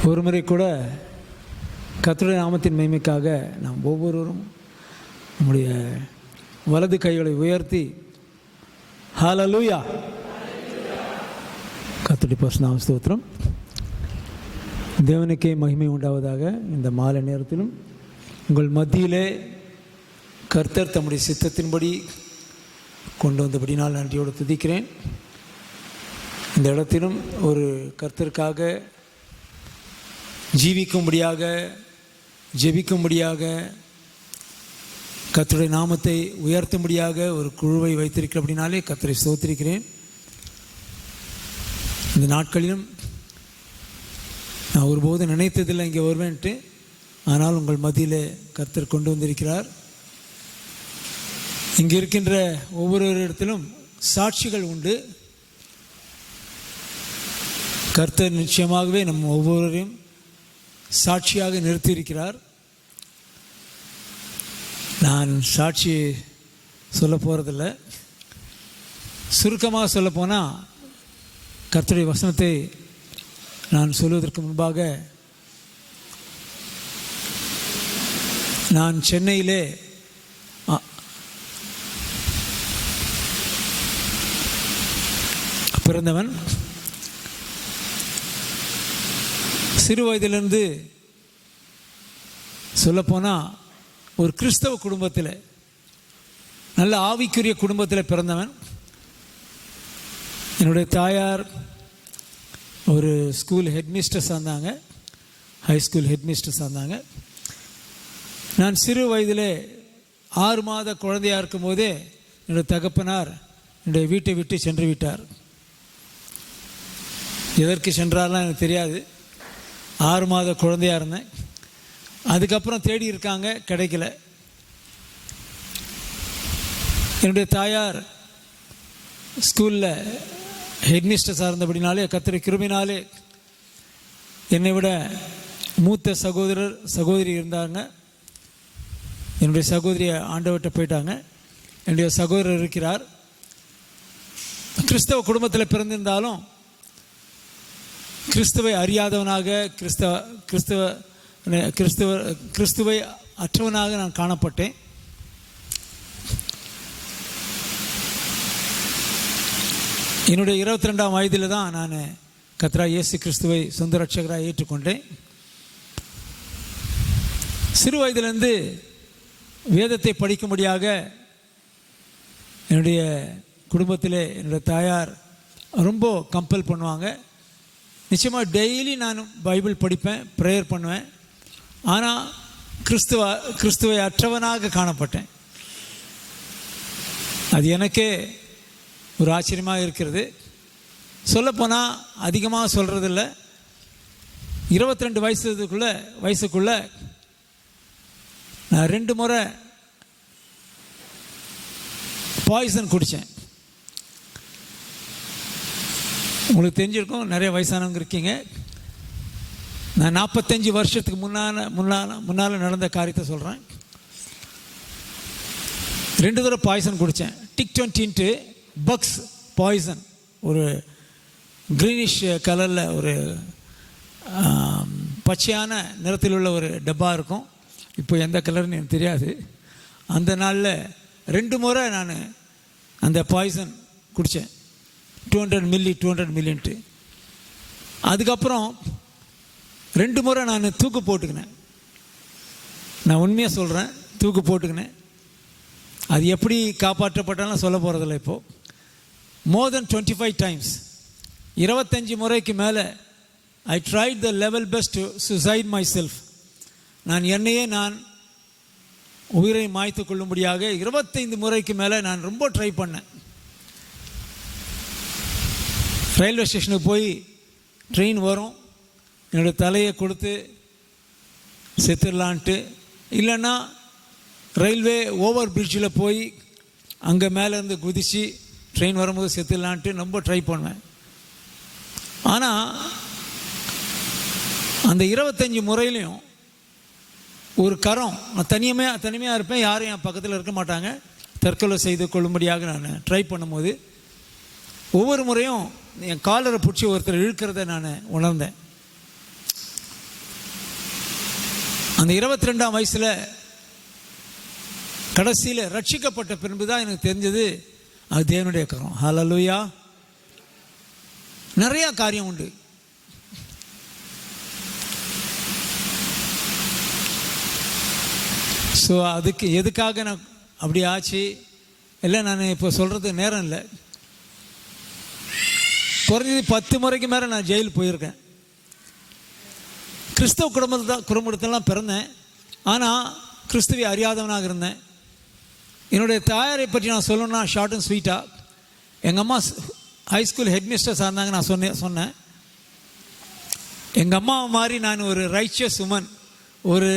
ஒரு முறை கூட கர்த்தருடைய நாமத்தின் மகிமைக்காக நாம் ஒவ்வொருவரும் நம்முடைய வலது கைகளை உயர்த்தி ஹல்லேலூயா, கர்த்தருடைய பரிசுத்த ஸ்தோத்திரம். தேவனுக்கே மகிமை உண்டாவதாக. இந்த மாலை நேரத்திலும் உங்கள் மத்தியிலே கர்த்தர் தம்முடைய சித்தத்தின்படி கொண்டு வந்தபடினால் நன்றியோடு துதிக்கிறேன். இந்த இடத்திலும் ஒரு கர்த்தருக்காக ஜீவிக்கும்படியாக, ஜெபிக்கும்படியாக, கர்த்தருடைய நாமத்தை உயர்த்தும்படியாக ஒரு குழுவை வைத்திருக்கிற அப்படின்னாலே கர்த்தரை ஸ்தோத்திரிக்கிறேன். இந்த நாட்களிலும் நான் ஒருபோது நினைத்ததில்லை இங்கே வருவேன்ட்டு, ஆனால் உங்கள் மத்தியில் கர்த்தர் கொண்டு வந்திருக்கிறார். இங்கே இருக்கின்ற ஒவ்வொரு இடத்திலும் சாட்சிகள் உண்டு. கர்த்தர் நிச்சயமாகவே நம் ஒவ்வொருவரையும் சாட்சியாக நிறுத்தியிருக்கிறார். நான் சாட்சி சொல்ல போகிறதில்ல. சுருக்கமாக சொல்லப்போனால், கர்த்தருடைய வசனத்தை நான் சொல்வதற்கு முன்பாக நான் சென்னையிலே பிறந்தவன். சிறு வயதிலிருந்து சொல்லப்போனால் ஒரு கிறிஸ்தவ குடும்பத்தில், நல்ல ஆவிக்குரிய குடும்பத்தில் பிறந்தவன். என்னுடைய தாயார் ஒரு ஸ்கூல் ஹெட்மிஸ்ட்ரஸாக இருந்தாங்க, ஹை ஸ்கூல் ஹெட்மிஸ்ட்ரஸாக இருந்தாங்க. நான் சிறு வயதில் 6 மாத குழந்தையாக இருக்கும்போதே என்னுடைய தகப்பனார் என்னுடைய வீட்டை விட்டு சென்று விட்டார். எதற்கு சென்றார்லாம் எனக்கு தெரியாது. 6 மாத குழந்தையாக இருந்தேன். அதுக்கப்புறம் தேடி இருக்காங்க, கிடைக்கல. என்னுடைய தாயார் ஸ்கூலில் ஹெட்மிஸ்ட்ரஸாக இருந்தபடினாலே, கர்த்தருடைய கிருபையினாலே என்னை விட மூத்த சகோதரி இருந்தாங்க. என்னுடைய சகோதரியை ஆண்டவர்கிட்ட போயிட்டாங்க. என்னுடைய சகோதரர் இருக்கிறார். கிறிஸ்தவ குடும்பத்தில் பிறந்திருந்தாலும் கிறிஸ்துவை அறியாதவனாக, கிறிஸ்துவை அற்றவனாக நான் காணப்பட்டேன். என்னுடைய 22ஆம் வயதில் தான் நான் கர்த்தராகிய இயேசு கிறிஸ்துவை சொந்த ரட்சகராக ஏற்றுக்கொண்டேன். சிறு வயதிலிருந்து வேதத்தை படிக்கும்படியாக என்னுடைய குடும்பத்தில் என்னுடைய தாயார் ரொம்ப கம்பல் பண்ணுவாங்க. நிச்சயமாக டெய்லி நான் பைபிள் படிப்பேன், ப்ரேயர் பண்ணுவேன். ஆனால் கிறிஸ்துவை அற்றவனாக காணப்பட்டேன். அது எனக்கே ஒரு ஆச்சரியமாக இருக்கிறது. சொல்லப்போனால் அதிகமாக சொல்கிறதில்ல. 22 வயசுக்குள்ளே நான் 2 முறை பாய்சன் குடித்தேன். உங்களுக்கு தெரிஞ்சிருக்கும், நிறைய வயசானவங்க இருக்கீங்க. நான் 45 வருஷத்துக்கு முன்னால் நடந்த காரியத்தை சொல்கிறேன். 2 தடவை பாய்சன் குடித்தேன். டிக்-20 பக்ஸ் பாய்சன், ஒரு க்ரீனிஷ் கலரில் ஒரு பச்சையான நிறத்தில் உள்ள ஒரு டப்பா இருக்கும். இப்போ எந்த கலர்னு எனக்கு தெரியாது. அந்த நாளில் 2 முறை நான் அந்த பாய்சன் குடித்தேன். 200 மில்லின்ட்டு. அதுக்கப்புறம் 2 முறை நான் தூக்கு போட்டுக்கினேன். நான் உண்மையாக சொல்கிறேன், தூக்கு போட்டுக்கினேன். அது எப்படி காப்பாற்றப்பட்டாலும் சொல்ல போகிறதில்ல. இப்போது மோர் தென் 25 டைம்ஸ், 25 முறைக்கு மேலே I tried the level best to suicide myself. நான் உயிரை மாய்த்து கொள்ளும்படியாக 25 முறைக்கு மேலே நான் ரொம்ப ட்ரை பண்ணேன். ரயில்வே ஸ்டேஷனுக்கு போய் ட்ரெயின் வரும், என்னோடய தலையை கொடுத்து செத்துடலான்ட்டு, இல்லைன்னா ரயில்வே ஓவர் பிரிட்ஜில் போய் அங்கே மேலேருந்து குதித்து ட்ரெயின் வரும்போது செத்துடலான்ட்டு ரொம்ப ட்ரை பண்ணுவேன். ஆனால் அந்த 25 முறையிலையும் ஒரு கரம், நான் தனிமையாக இருப்பேன், யாரும் என் பக்கத்தில் இருக்க மாட்டாங்க. தற்கொலை செய்து கொள்ளும்படியாக நான் ட்ரை பண்ணும்போது ஒவ்வொரு முறையும் என் காலரை பிடிச்சி ஒருத்தர் இழுக்கிறத நான் உணர்ந்தேன். அந்த 22ஆம் வயசில் கடைசியில் ரட்சிக்கப்பட்ட பின்பு தான் எனக்கு தெரிஞ்சது அது தேவனுடைய கரம். ஹல்லேலூயா. நிறைய காரியம் உண்டு. ஸோ அதுக்கு எதுக்காக நான் அப்படி ஆச்சு இல்லை, நான் இப்போ சொல்கிறதுக்கு நேரம் இல்லை. குறைஞ்சது 10 முறைக்கு மேலே நான் ஜெயில் போயிருக்கேன். கிறிஸ்தவ குடும்பத்தெல்லாம் பிறந்தேன், ஆனால் கிறிஸ்துவை அறியாதவனாக இருந்தேன். என்னுடைய தாயாரை பற்றி நான் சொல்லணும்னா ஷார்ட் அண்ட் ஸ்வீட்டாக, எங்கள் அம்மா ஹைஸ்கூல் ஹெட்மிஸ்டர்ஸாக இருந்தாங்க. நான் சொன்னேன் எங்கள் அம்மாவை மாதிரி நான் ஒரு ரைச்சியஸ் உமன், ஒரு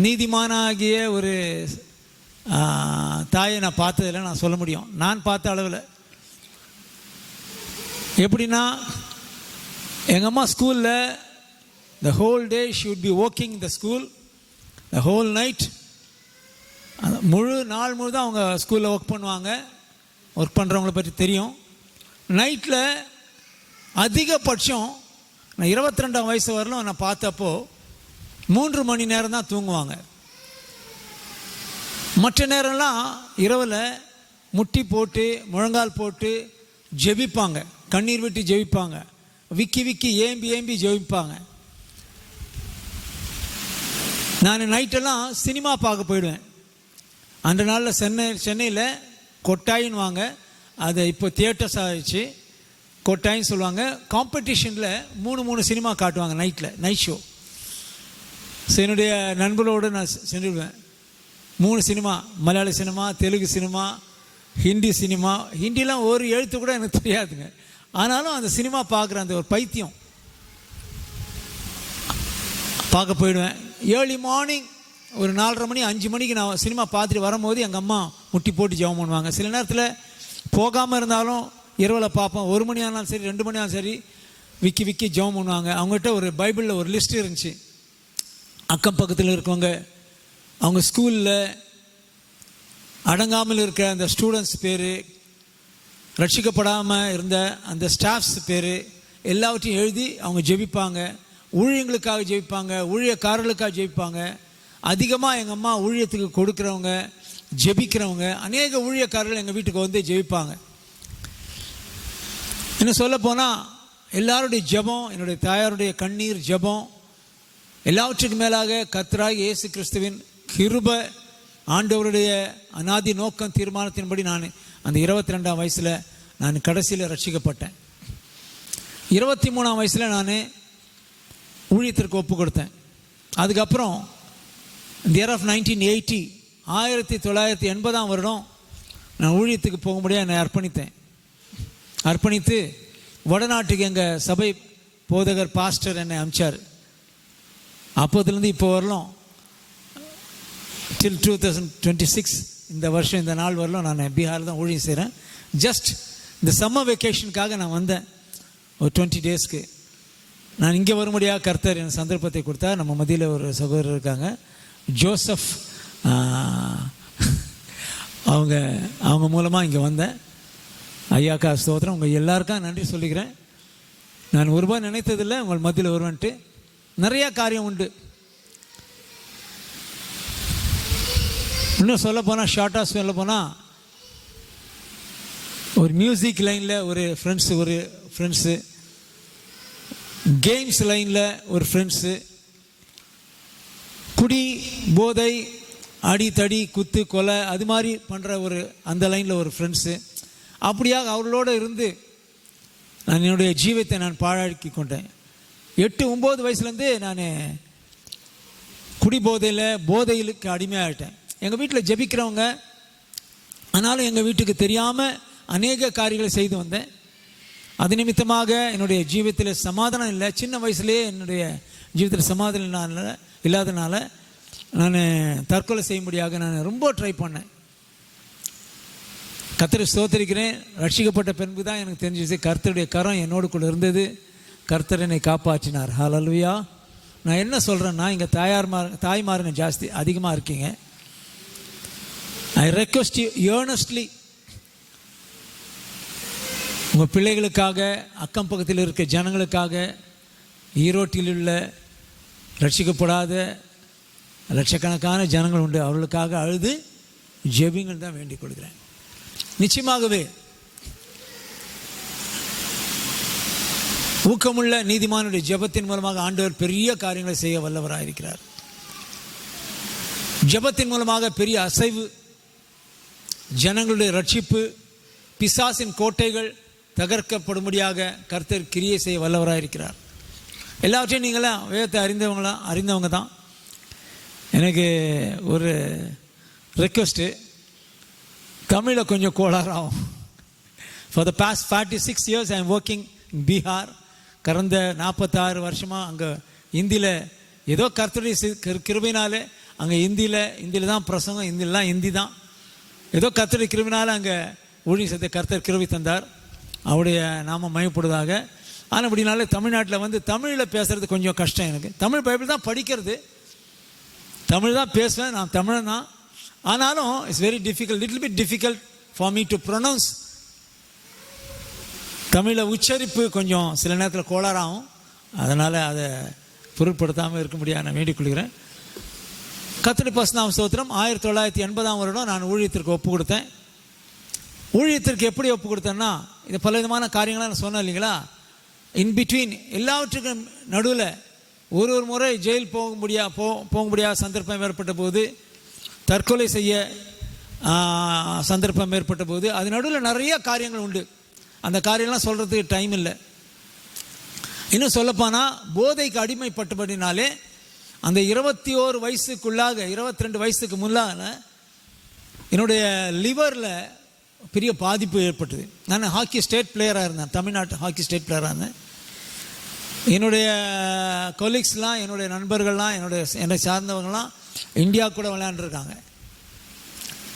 நீதிமானாகிய ஒரு தாயை நான் பார்த்ததில்லை நான் சொல்ல முடியும். நான் பார்த்த அளவில் எப்படின்னா, எங்கள் அம்மா ஸ்கூலில் the whole day she would be working in the school, the whole night, முழு நாள் முழுதும் அவங்க ஸ்கூலில் ஒர்க் பண்ணுவாங்க. ஒர்க் பண்ணுறவங்கள பற்றி தெரியும். நைட்டில் அதிகபட்சம் நான் 22ஆம் வயசு வரலும் நான் பார்த்தப்போ 3 மணி நேரம் தான் தூங்குவாங்க. மற்ற நேரம்லாம் இரவில் முட்டி போட்டு முழங்கால் போட்டு ஜெபிப்பாங்க, கண்ணீர் விட்டு ஜெபிப்பாங்க, விக்கி விக்கி ஏம்பி ஜெபிப்பாங்க. நான் நைட்டெல்லாம் சினிமா பார்க்க போயிடுவேன். அந்த நாளில் சென்னையில் கொட்டாயின்னு வாங்க, அதை இப்போ தியேட்டர்ஸ் ஆகிடுச்சு, கொட்டாயின்னு சொல்லுவாங்க. காம்படிஷனில் 3 சினிமா காட்டுவாங்க நைட் ஷோ. ஸோ என்னுடைய நண்பர்களோடு நான் சென்றுடுவேன். 3 சினிமா, மலையாள cinema, Telugu cinema, Hindi cinema. ஹிந்திலாம் ஒரு எழுத்து கூட எனக்கு தெரியாதுங்க, ஆனாலும் அந்த சினிமா பார்க்குற அந்த ஒரு பைத்தியம் பார்க்க போயிடுவேன். ஏர்லி மார்னிங் ஒரு 4:30 மணி 5 மணிக்கு நான் சினிமா பார்த்துட்டு வரும்போது எங்கள் அம்மா முட்டி போட்டு ஜெபம் பண்ணுவாங்க. சில நேரத்தில் போகாமல் இருந்தாலும் இரவில் பார்ப்போம். 1 மணி ஆனாலும் சரி 2 மணி ஆனாலும் சரி விக்கி ஜெபம் பண்ணுவாங்க. அவங்ககிட்ட ஒரு பைபிளில் ஒரு லிஸ்ட் இருந்துச்சு. அக்கம் பக்கத்தில் இருக்கவங்க, அவங்க ஸ்கூலில் அடங்காமல் இருக்கிற அந்த ஸ்டூடெண்ட்ஸ் பேர், ரட்சிக்கப்படாமல் இருந்த அந்த ஸ்டாஃப்ஸ் பேர் எல்லாவற்றையும் எழுதி அவங்க ஜெபிப்பாங்க. ஊழியங்களுக்காக ஜெபிப்பாங்க, ஊழியக்காரர்களுக்காக ஜெபிப்பாங்க. அதிகமாக எங்கள் அம்மா ஊழியத்துக்கு கொடுக்குறவங்க, ஜெபிக்கிறவங்க, அநேக ஊழியக்காரர்கள் எங்கள் வீட்டுக்கு வந்து ஜெபிப்பாங்க. இன்னும் சொல்ல போனால் எல்லாருடைய ஜெபம், என்னுடைய தாயாருடைய கண்ணீர் ஜெபம், எல்லாவற்றுக்கும் மேலாக கர்த்தராகிய இயேசு கிறிஸ்துவின் கிருபை, ஆண்டவருடைய அநாதி நோக்கம் தீர்மானத்தின்படி நான் அந்த 22ஆம் வயசில் நான் கடைசியில் ரட்சிக்கப்பட்டேன். 23ஆம் வயசில் நான் ஊழியத்திற்கு ஒப்பு கொடுத்தேன். அதுக்கப்புறம் இந்த இயர் ஆஃப் 1980, 1980ஆம் வருடம் நான் ஊழியத்துக்கு போக முடியாது என்னை அர்ப்பணித்து வடநாட்டுக்கு எங்கள் சபை போதகர் பாஸ்டர் என்னை அனுப்பிச்சார். அப்போதுலேருந்து இப்போ வரலாம் டில் 2026 இந்த வருஷம் இந்த நாள் வரலாம் நான் பீகாரில் தான் ஊழியம் செய்கிறேன். ஜஸ்ட் இந்த சம்மர் வெக்கேஷனுக்காக நான் வந்தேன் ஒரு 20 டேஸ்க்கு. நான் இங்கே வரும்படியாக கர்த்தர் எனக்கு சந்தர்ப்பத்தை கொடுத்தா. நம்ம மத்தியில் ஒரு சகோதரர் இருக்காங்க, ஜோசப், அவங்க மூலமாக இங்கே வந்தேன். ஐயாக்கா ஸ்தோத்திரம். உங்கள் எல்லாருக்கும் நன்றி சொல்லிக்கிறேன். நான் ஒரு ரூபாய் நினைத்ததில்லை உங்கள் மத்தியில் வருவேன்ட்டு. நிறையா காரியம் உண்டு. இன்னும் சொல்ல போனால், ஷார்ட்டாக சொல்ல போனால், ஒரு மியூசிக் லைனில் ஒரு ஃப்ரெண்ட்ஸு, கேம்ஸ் லைனில் ஒரு ஃப்ரெண்ட்ஸு, குடி போதை அடி தடி குத்து கொலை அது மாதிரி பண்ணுற அந்த லைனில் ஒரு ஃப்ரெண்ட்ஸு. அப்படியாக அவர்களோடு இருந்து நான் என்னுடைய ஜீவத்தை நான் பாழாக்கி கொண்டேன். 8-9 வயசுலேருந்து நான் போதையிலுக்கு அடிமையாகிட்டேன். எங்கள் வீட்டில் ஜெபிக்கிறவங்க, ஆனாலும் எங்கள் வீட்டுக்கு தெரியாமல் அநேக காரியங்களை செய்து வந்தேன். அது நிமித்தமாக என்னுடைய ஜீவிதத்தில் சமாதானம் இல்லை. சின்ன வயசுலேயே என்னுடைய ஜீவிதத்தில் சமாதானம் இல்லாதனால நான் தற்கொலை செய்யும்படியாக நான் ரொம்ப ட்ரை பண்ணேன். கர்த்தரை ஸ்தோத்திரிக்கிறேன். ரட்சிக்கப்பட்ட பின்பு தான் எனக்கு தெரிஞ்சிச்சு கர்த்தருடைய கரம் என்னோடு கூட இருந்தது. கர்த்தர் என்னை காப்பாற்றினார். ஹல்லேலூயா. நான் என்ன சொல்கிறேன்னா, இங்கே தாய்மாருங்க ஜாஸ்தி அதிகமாக இருக்கீங்க. ஐ ரெக்வெஸ்ட் யூ ஏர்னஸ்ட்லி, உங்கள் பிள்ளைகளுக்காக, அக்கம் பக்கத்தில் இருக்க ஜனங்களுக்காக, ஈரோட்டில் உள்ள ரட்சிக்கப்படாத லட்சக்கணக்கான ஜனங்கள் உண்டு, அவர்களுக்காக அழுது ஜெபிங்கள் தான் வேண்டிக் கொள்கிறேன். நிச்சயமாகவே ஊக்கமுள்ள நீதிமானுடைய ஜெபத்தின் மூலமாக ஆண்டவர் பெரிய காரியங்களை செய்ய வல்லவராக இருக்கிறார். ஜெபத்தின் மூலமாக பெரிய அசைவு, ஜனங்களுடைய ரட்சிப்பு, பிசாசின் கோட்டைகள் தகர்க்கப்படும்படியாக கர்த்தர் கிரியை செய்ய வல்லவராக இருக்கிறார். எல்லாவற்றையும் நீங்களாம் வேதத்தை அறிந்தவங்க தான். எனக்கு ஒரு ரெக்வெஸ்ட்டு, தமிழில் கொஞ்சம் கோளாறாகும். For the past 46 years I am working in Bihar. கடந்த 46 வருஷமாக அங்கே ஹிந்தியில் ஏதோ கர்த்தருடைய கிருபையினாலே அங்கே ஹிந்தியில் தான் பிரசங்கம், ஹிந்தி தான். ஏதோ கர்த்தருடைய கிருபையினால அங்கே ஊழியம் செய்த கர்த்தர் கிருபை தந்தார், அவருடைய நாம மயப்படுவதாக. ஆனால் அப்படினாலே தமிழ்நாட்டில் வந்து தமிழில் பேசுகிறது கொஞ்சம் கஷ்டம் எனக்கு. தமிழ் பைபிள் தான் படிக்கிறது, தமிழ் தான் பேசுவேன், நான் தமிழன் தான். ஆனாலும் it's very difficult, little bit difficult for me to pronounce. தமிழில் உச்சரிப்பு கொஞ்சம் சில நேரத்தில் கோளாறாகும், அதனால் அதை பொருட்படுத்தாமல் இருக்க முடியாது நான் வேண்டிக் கொள்கிறேன். கர்த்தருடைய பரிசுத்த ஸ்தோத்திரம். 1980 வருடம் நான் ஊழியத்திற்கு ஒப்பு கொடுத்தேன். ஊழியத்திற்கு எப்படி ஒப்பு கொடுத்தேன்னா, இது பல விதமான காரியங்களாக நான் சொன்னேன் இல்லைங்களா. இன்பிட்வீன் எல்லாவற்றுக்கும் நடுவில் ஒரு முறை ஜெயில் போக முடியாத சந்தர்ப்பம் ஏற்பட்ட போது, தற்கொலை செய்ய சந்தர்ப்பம் ஏற்பட்ட போது, அது நடுவில் நிறைய காரியங்கள் உண்டு. அந்த காரியம்லாம் சொல்கிறதுக்கு டைம் இல்லை. இன்னும் சொல்லப்போனால் போதைக்கு அடிமைப்பட்டபடினாலே அந்த 21 வயசுக்குள்ளாக 22 வயசுக்கு முன்னால என்னுடைய லிவரில் பெரிய பாதிப்பு ஏற்பட்டது. நான் ஹாக்கி ஸ்டேட் பிளேயராக இருந்தேன், தமிழ்நாட்டு ஹாக்கி ஸ்டேட் பிளேயராக இருந்தேன். என்னுடைய கொலீக்ஸ்லாம், என்னுடைய நண்பர்கள்லாம், என்னை சார்ந்தவங்களாம் இந்தியா கூட விளையாண்டுருக்காங்க.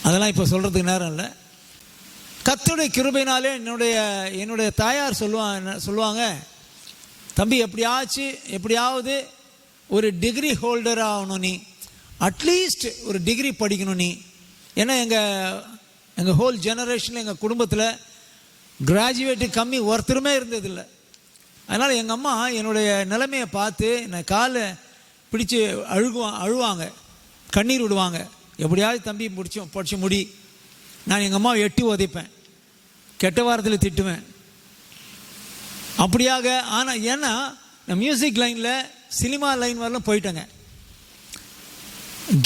அதெல்லாம் இப்போ சொல்கிறதுக்கு நேரம் இல்லை. கர்த்தருடைய கிருபையினாலே என்னுடைய தாயார் சொல்லுவாங்க, தம்பி எப்படியாவது ஒரு டிகிரி ஹோல்டர் ஆகணும், நீ அட்லீஸ்ட் ஒரு டிகிரி படிக்கணும் நீ. ஏன்னா எங்கள் ஹோல் ஜெனரேஷனில் எங்கள் குடும்பத்தில் கிராஜுவேட்டு கம்மி ஒருத்தருமே இருந்ததில்லை. அதனால் எங்கள் அம்மா என்னுடைய நிலைமையை பார்த்து என்னை காலை பிடிச்சி அழுவாங்க, கண்ணீர் விடுவாங்க. எப்படியாவது தம்பி படித்து முடி. நான் எங்கள் அம்மாவை எட்டி உதைப்பேன், கெட்ட வாரத்தில் திட்டுவேன் அப்படியாக. ஆனால் ஏன்னா நான் மியூசிக் லைனில் சினிமா லைன் வரலாம் போயிட்டேங்க.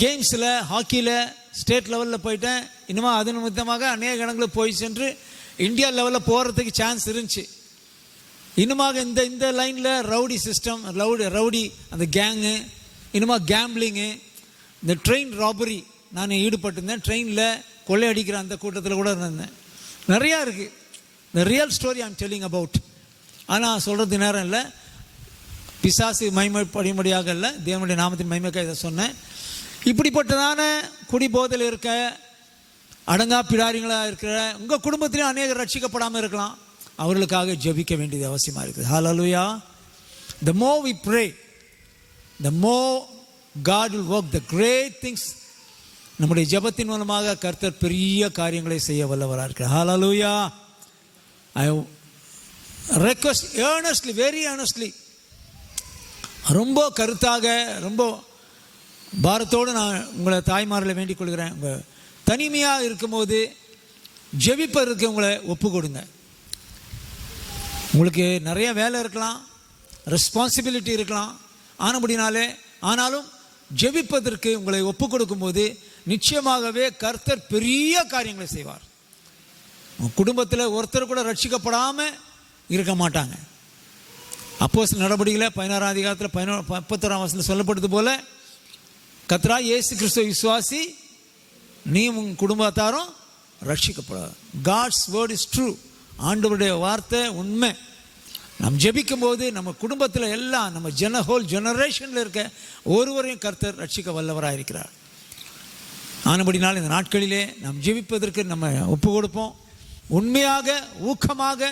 கேம்ஸில் ஹாக்கியில் ஸ்டேட் லெவலில் போயிட்டேன். இன்னும் அது நிமித்தமாக அநேக இடங்களில் போய் சென்று இந்தியா லெவலில் போகிறதுக்கு சான்ஸ் இருந்துச்சு. இன்னுமாக இந்த லைனில் ரவுடி சிஸ்டம், ரவுடி அந்த கேங்கு, இன்னுமா கேம்பிளிங்கு, இந்த ட்ரெயின் ராபரி நான் ஈடுபட்டிருந்தேன். ட்ரெயினில் கொள்ளையடிக்கிற அந்த கூட்டத்தில் கூட இருந்தேன். நிறையா இருக்குது. இந்த real story I'm telling about. ஆனால் சொல்கிறது நேரம் இல்லை, பிசாசு மகிமைப்படியாக இல்லை, தேவனுடைய நாமத்தின் மகிமைக்காக இதை சொன்னேன். இப்படிப்பட்டதான குடிபோதையில் இருக்க, அடங்கா பிடாரிகளாக இருக்கிற உங்கள் குடும்பத்திலையும் அநேகர் ரட்சிக்கப்படாமல் இருக்கலாம். அவர்களுக்காக ஜெபிக்க வேண்டியது அவசியமாக இருக்குது. ஹல்லேலூயா. The more we pray, the more God will work the great things. நம்முடைய ஜெபத்தின் மூலமாக கர்த்தர் பெரிய காரியங்களை செய்ய வல்லவராக இருக்கிறார். ஹல்லேலூயா. I request earnestly, very earnestly, ரொம்ப கருத்தாக, ரொம்ப பாரத்தோடு நான் உங்களை தாய்மார்களை வேண்டிக் கொள்கிறேன். உங்கள் தனிமையாக இருக்கும்போது ஜெபிப்பதற்கு உங்களை ஒப்பு கொடுங்க. உங்களுக்கு நிறைய வேலை இருக்கலாம், ரெஸ்பான்சிபிலிட்டி இருக்கலாம். ஆனாலும் ஜெபிப்பதற்கு உங்களை ஒப்பு கொடுக்கும்போது நிச்சயமாகவே கர்த்தர் பெரிய காரியங்களை செய்வார். உங்கள் குடும்பத்தில் ஒருத்தர் கூட ரட்சிக்கப்படாமல் இருக்க மாட்டாங்க. அப்போஸ்தலர் நடபடிகளில் 16ஆம் அதிகாரத்தில் 31ஆம் வசனத்தில் சொல்லப்படுது போல, கர்த்தராகிய இயேசு கிறிஸ்துவை விசுவாசி, நீ உன் குடும்பத்தாரும் ரட்சிக்கப்படாது. God's word is true. ஆண்டவருடைய வார்த்தை உண்மை. நாம் ஜெபிக்கும் போது நம்ம குடும்பத்தில் எல்லாம், நம்ம ஹோல் ஜெனரேஷனில் இருக்க ஒருவரையும் கர்த்தர் ரட்சிக்க வல்லவராக இருக்கிறார். ஆனபடினால் இந்த நாட்களிலே நாம் ஜெபிப்பதற்கு நம்ம ஒப்பு கொடுப்போம். உண்மையாக, ஊக்கமாக,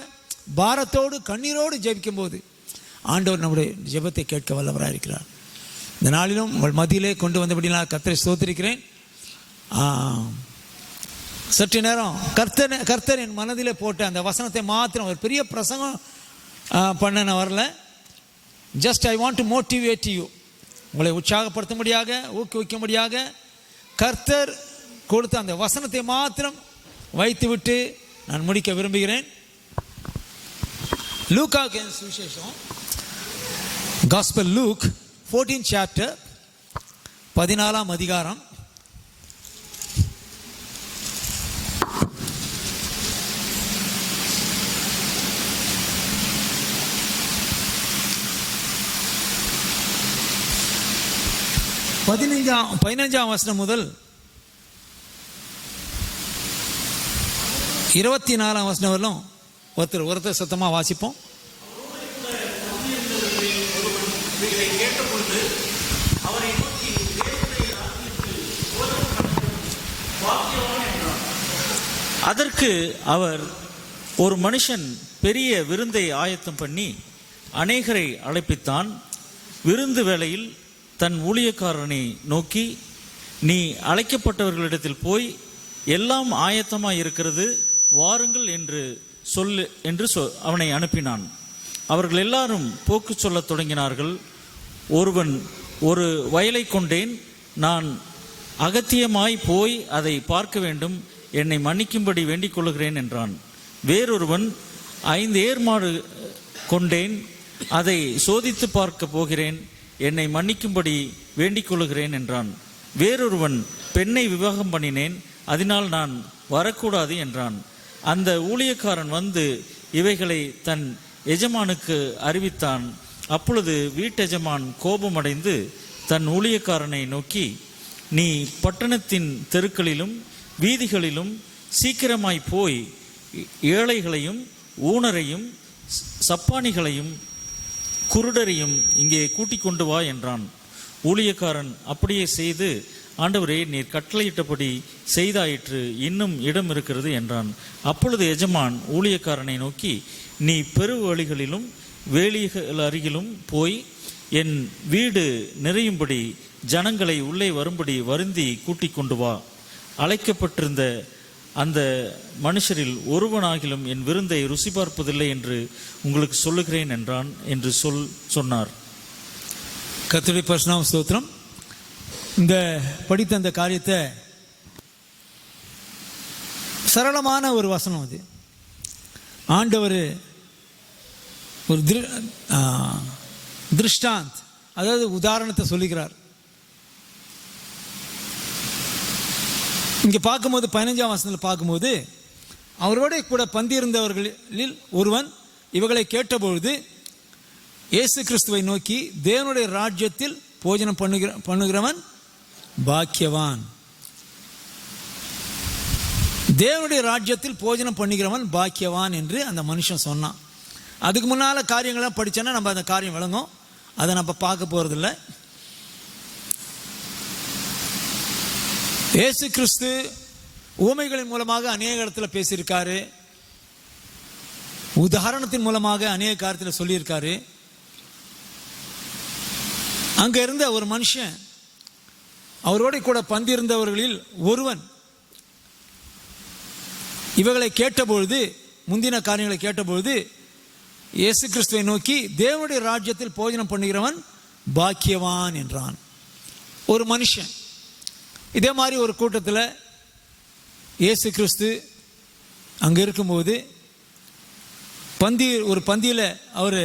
பாரத்தோடு, கண்ணீரோடு ஜெபிக்கும் போது ஆண்டவர் நம்முடைய ஜெபத்தை கேட்க வல்லவராக இருக்கிறார். இந்த நாளிலும் உங்கள் மத்தியிலே கொண்டு வந்தபடினால் கர்த்தரை ஸ்தோத்திரிக்கிறேன். சற்று நேரம் கர்த்தர் என் மனதிலே போட்ட அந்த வசனத்தை மாத்திரம், ஒரு பெரிய பிரசங்கம் பண்ண நான் வரல. Just I want to motivate you. உங்களை உற்சாகப்படுத்தும்படியாக, ஊக்குவிக்கும்படியாக கர்த்தர் கொடுத்த அந்த வசனத்தை மாத்திரம் வைத்துவிட்டு நான் முடிக்க விரும்புகிறேன். லூக்காவின் சுவிசேஷம், காஸ்பல் லூக் 14th chapter, 14ஆம் அதிகாரம். பதினைஞ்சாம் வசனம் முதல் 24ஆம் வசனம் வரலும் ஒருத்தர் சத்தமாக வாசிப்போம். அதற்கு அவர், ஒரு மனுஷன் பெரிய விருந்தை ஆயத்தம் பண்ணி அநேகரை அழைப்பித்தான். விருந்து வேளையில் தன் ஊழியக்காரனை நோக்கி, நீ அழைக்கப்பட்டவர்களிடத்தில் போய், எல்லாம் ஆயத்தமாய் இருக்கிறது, வாருங்கள் என்று சொல்லு என்று அவனை அனுப்பினான். அவர்கள் எல்லாரும் போக்கு சொல்லத் தொடங்கினார்கள். ஒருவன், ஒரு வயலை கொண்டேன், நான் அகத்தியமாய் போய் அதை பார்க்க வேண்டும், என்னை மன்னிக்கும்படி வேண்டிக் கொள்ளுகிறேன் என்றான். வேறொருவன், 5 ஏர் மாடு கொண்டேன், அதை சோதித்து பார்க்க போகிறேன், என்னை மன்னிக்கும்படி வேண்டிக் கொள்ளுகிறேன் என்றான். வேறொருவன், பெண்ணை விவாகம் பண்ணினேன், அதனால் நான் வரக்கூடாது என்றான். அந்த ஊழியக்காரன் வந்து இவைகளை தன் எஜமானுக்கு அறிவித்தான். அப்பொழுது வீட்டெஜமான் கோபமடைந்து தன் ஊழியக்காரனை நோக்கி, நீ பட்டணத்தின் தெருக்களிலும் வீதிகளிலும் சீக்கிரமாய் போய் ஏழைகளையும் ஊனரையும் சப்பானிகளையும் குருடரையும் இங்கே கூட்டிக் கொண்டு வா என்றான். ஊழியக்காரன் அப்படியே செய்து, ஆண்டவரே, நீர் கட்டளையிட்டபடி செய்தாயிற்று, இன்னும் இடம் இருக்கிறது என்றான். அப்பொழுது எஜமான் ஊழியக்காரனை நோக்கி, நீ பெரு வழிகளிலும் வேலிகள் அருகிலும் போய் என் வீடு நிறையும்படி ஜனங்களை உள்ளே வரும்படி வருந்தி கூட்டிக் கொண்டு வா. அழைக்கப்பட்டிருந்த அந்த மனுஷரில் ஒருவனாகிலும் என் விருந்தை ருசி பார்ப்பதில்லை என்று உங்களுக்கு சொல்லுகிறேன் என்றான் என்று சொன்னார். கர்த்தருடைய பரிசுத்த ஸ்தோத்திரம். இந்த படித்த அந்த காரியத்தை சரளமான ஒரு வசனம் அது. ஆண்டவர் ஒரு திருஷ்டாந்த், அதாவது உதாரணத்தை சொல்லுகிறார். இங்கே பார்க்கும்போது 15ஆம் வசனத்தில் பார்க்கும்போது, அவரோட கூட பந்தியிருந்தவர்களில் ஒருவன் இவர்களை கேட்டபொழுது இயேசு கிறிஸ்துவை நோக்கி, தேவனுடைய ராஜ்யத்தில் போஜனம் பண்ணுகிறவன் பாக்கியவான். தேவனுடைய ராஜ்யத்தில் போஜனம் பண்ணுகிறவன் பாக்கியவான் என்று அந்த மனுஷன் சொன்னான். அதுக்கு முன்னால் காரியங்கள்லாம் படித்தோன்னா நம்ம அந்த காரியம் விளங்கும், அதை நம்ம பார்க்க போகிறதில்ல. இயேசு கிறிஸ்து ஊமைகளின் மூலமாக அநேக இடத்துல பேசியிருக்காரு, உதாரணத்தின் மூலமாக அநேக காரியத்தில் சொல்லியிருக்காரு. அங்க இருந்த ஒரு மனுஷன், அவரோட கூட பந்திருந்தவர்களில் ஒருவன் இவர்களை கேட்டபொழுது, முந்தின காரியங்களை கேட்டபொழுது இயேசு கிறிஸ்துவை நோக்கி, தேவனுடைய ராஜ்யத்தில் போஜனம் பண்ணுகிறவன் பாக்கியவான் என்றான். ஒரு மனுஷன் இதே மாதிரி ஒரு கூட்டத்தில் இயேசு கிறிஸ்து அங்கே இருக்கும்போது, ஒரு பந்தியில் அவர்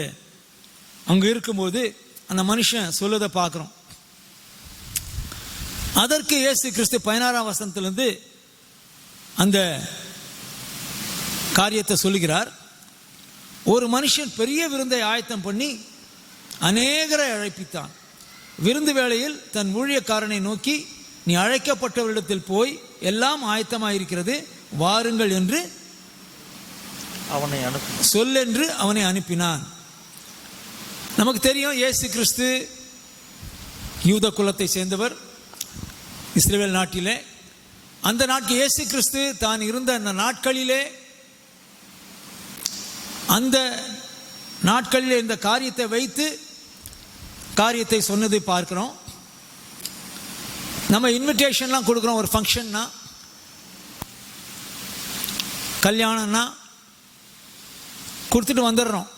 அங்கே இருக்கும்போது அந்த மனுஷன் சொல்லுவதை பார்க்குறோம். அதற்கு இயேசு கிறிஸ்து 16ஆம் வசனத்திலிருந்து அந்த காரியத்தை சொல்லுகிறார். ஒரு மனுஷன் பெரிய விருந்தை ஆயத்தம் பண்ணி அநேகரை அழைப்பித்தான். விருந்து வேளையில் தன் ஊழியக்காரனை நோக்கி, நீ அழைக்கப்பட்டவரிடத்தில் போய், எல்லாம் ஆயத்தமாயிருக்கிறது, வாருங்கள் என்று சொல்லென்று அவனை அனுப்பினான். நமக்கு தெரியும், இயேசு கிறிஸ்து யூத குலத்தை சேர்ந்தவர், இஸ்ரவேல் நாட்டிலே. அந்த நாட்டில் இயேசு கிறிஸ்து தான் இருந்த அந்த நாட்களிலே, அந்த நாட்களிலே இந்த காரியத்தை வைத்து காரியத்தை சொன்னதை பார்க்கிறோம். நம்ம இன்விடேஷன்லாம் கொடுக்குறோம். ஒரு ஃபங்க்ஷன்னா, கல்யாணம்னா கொடுத்துட்டு வந்துடுறோம்.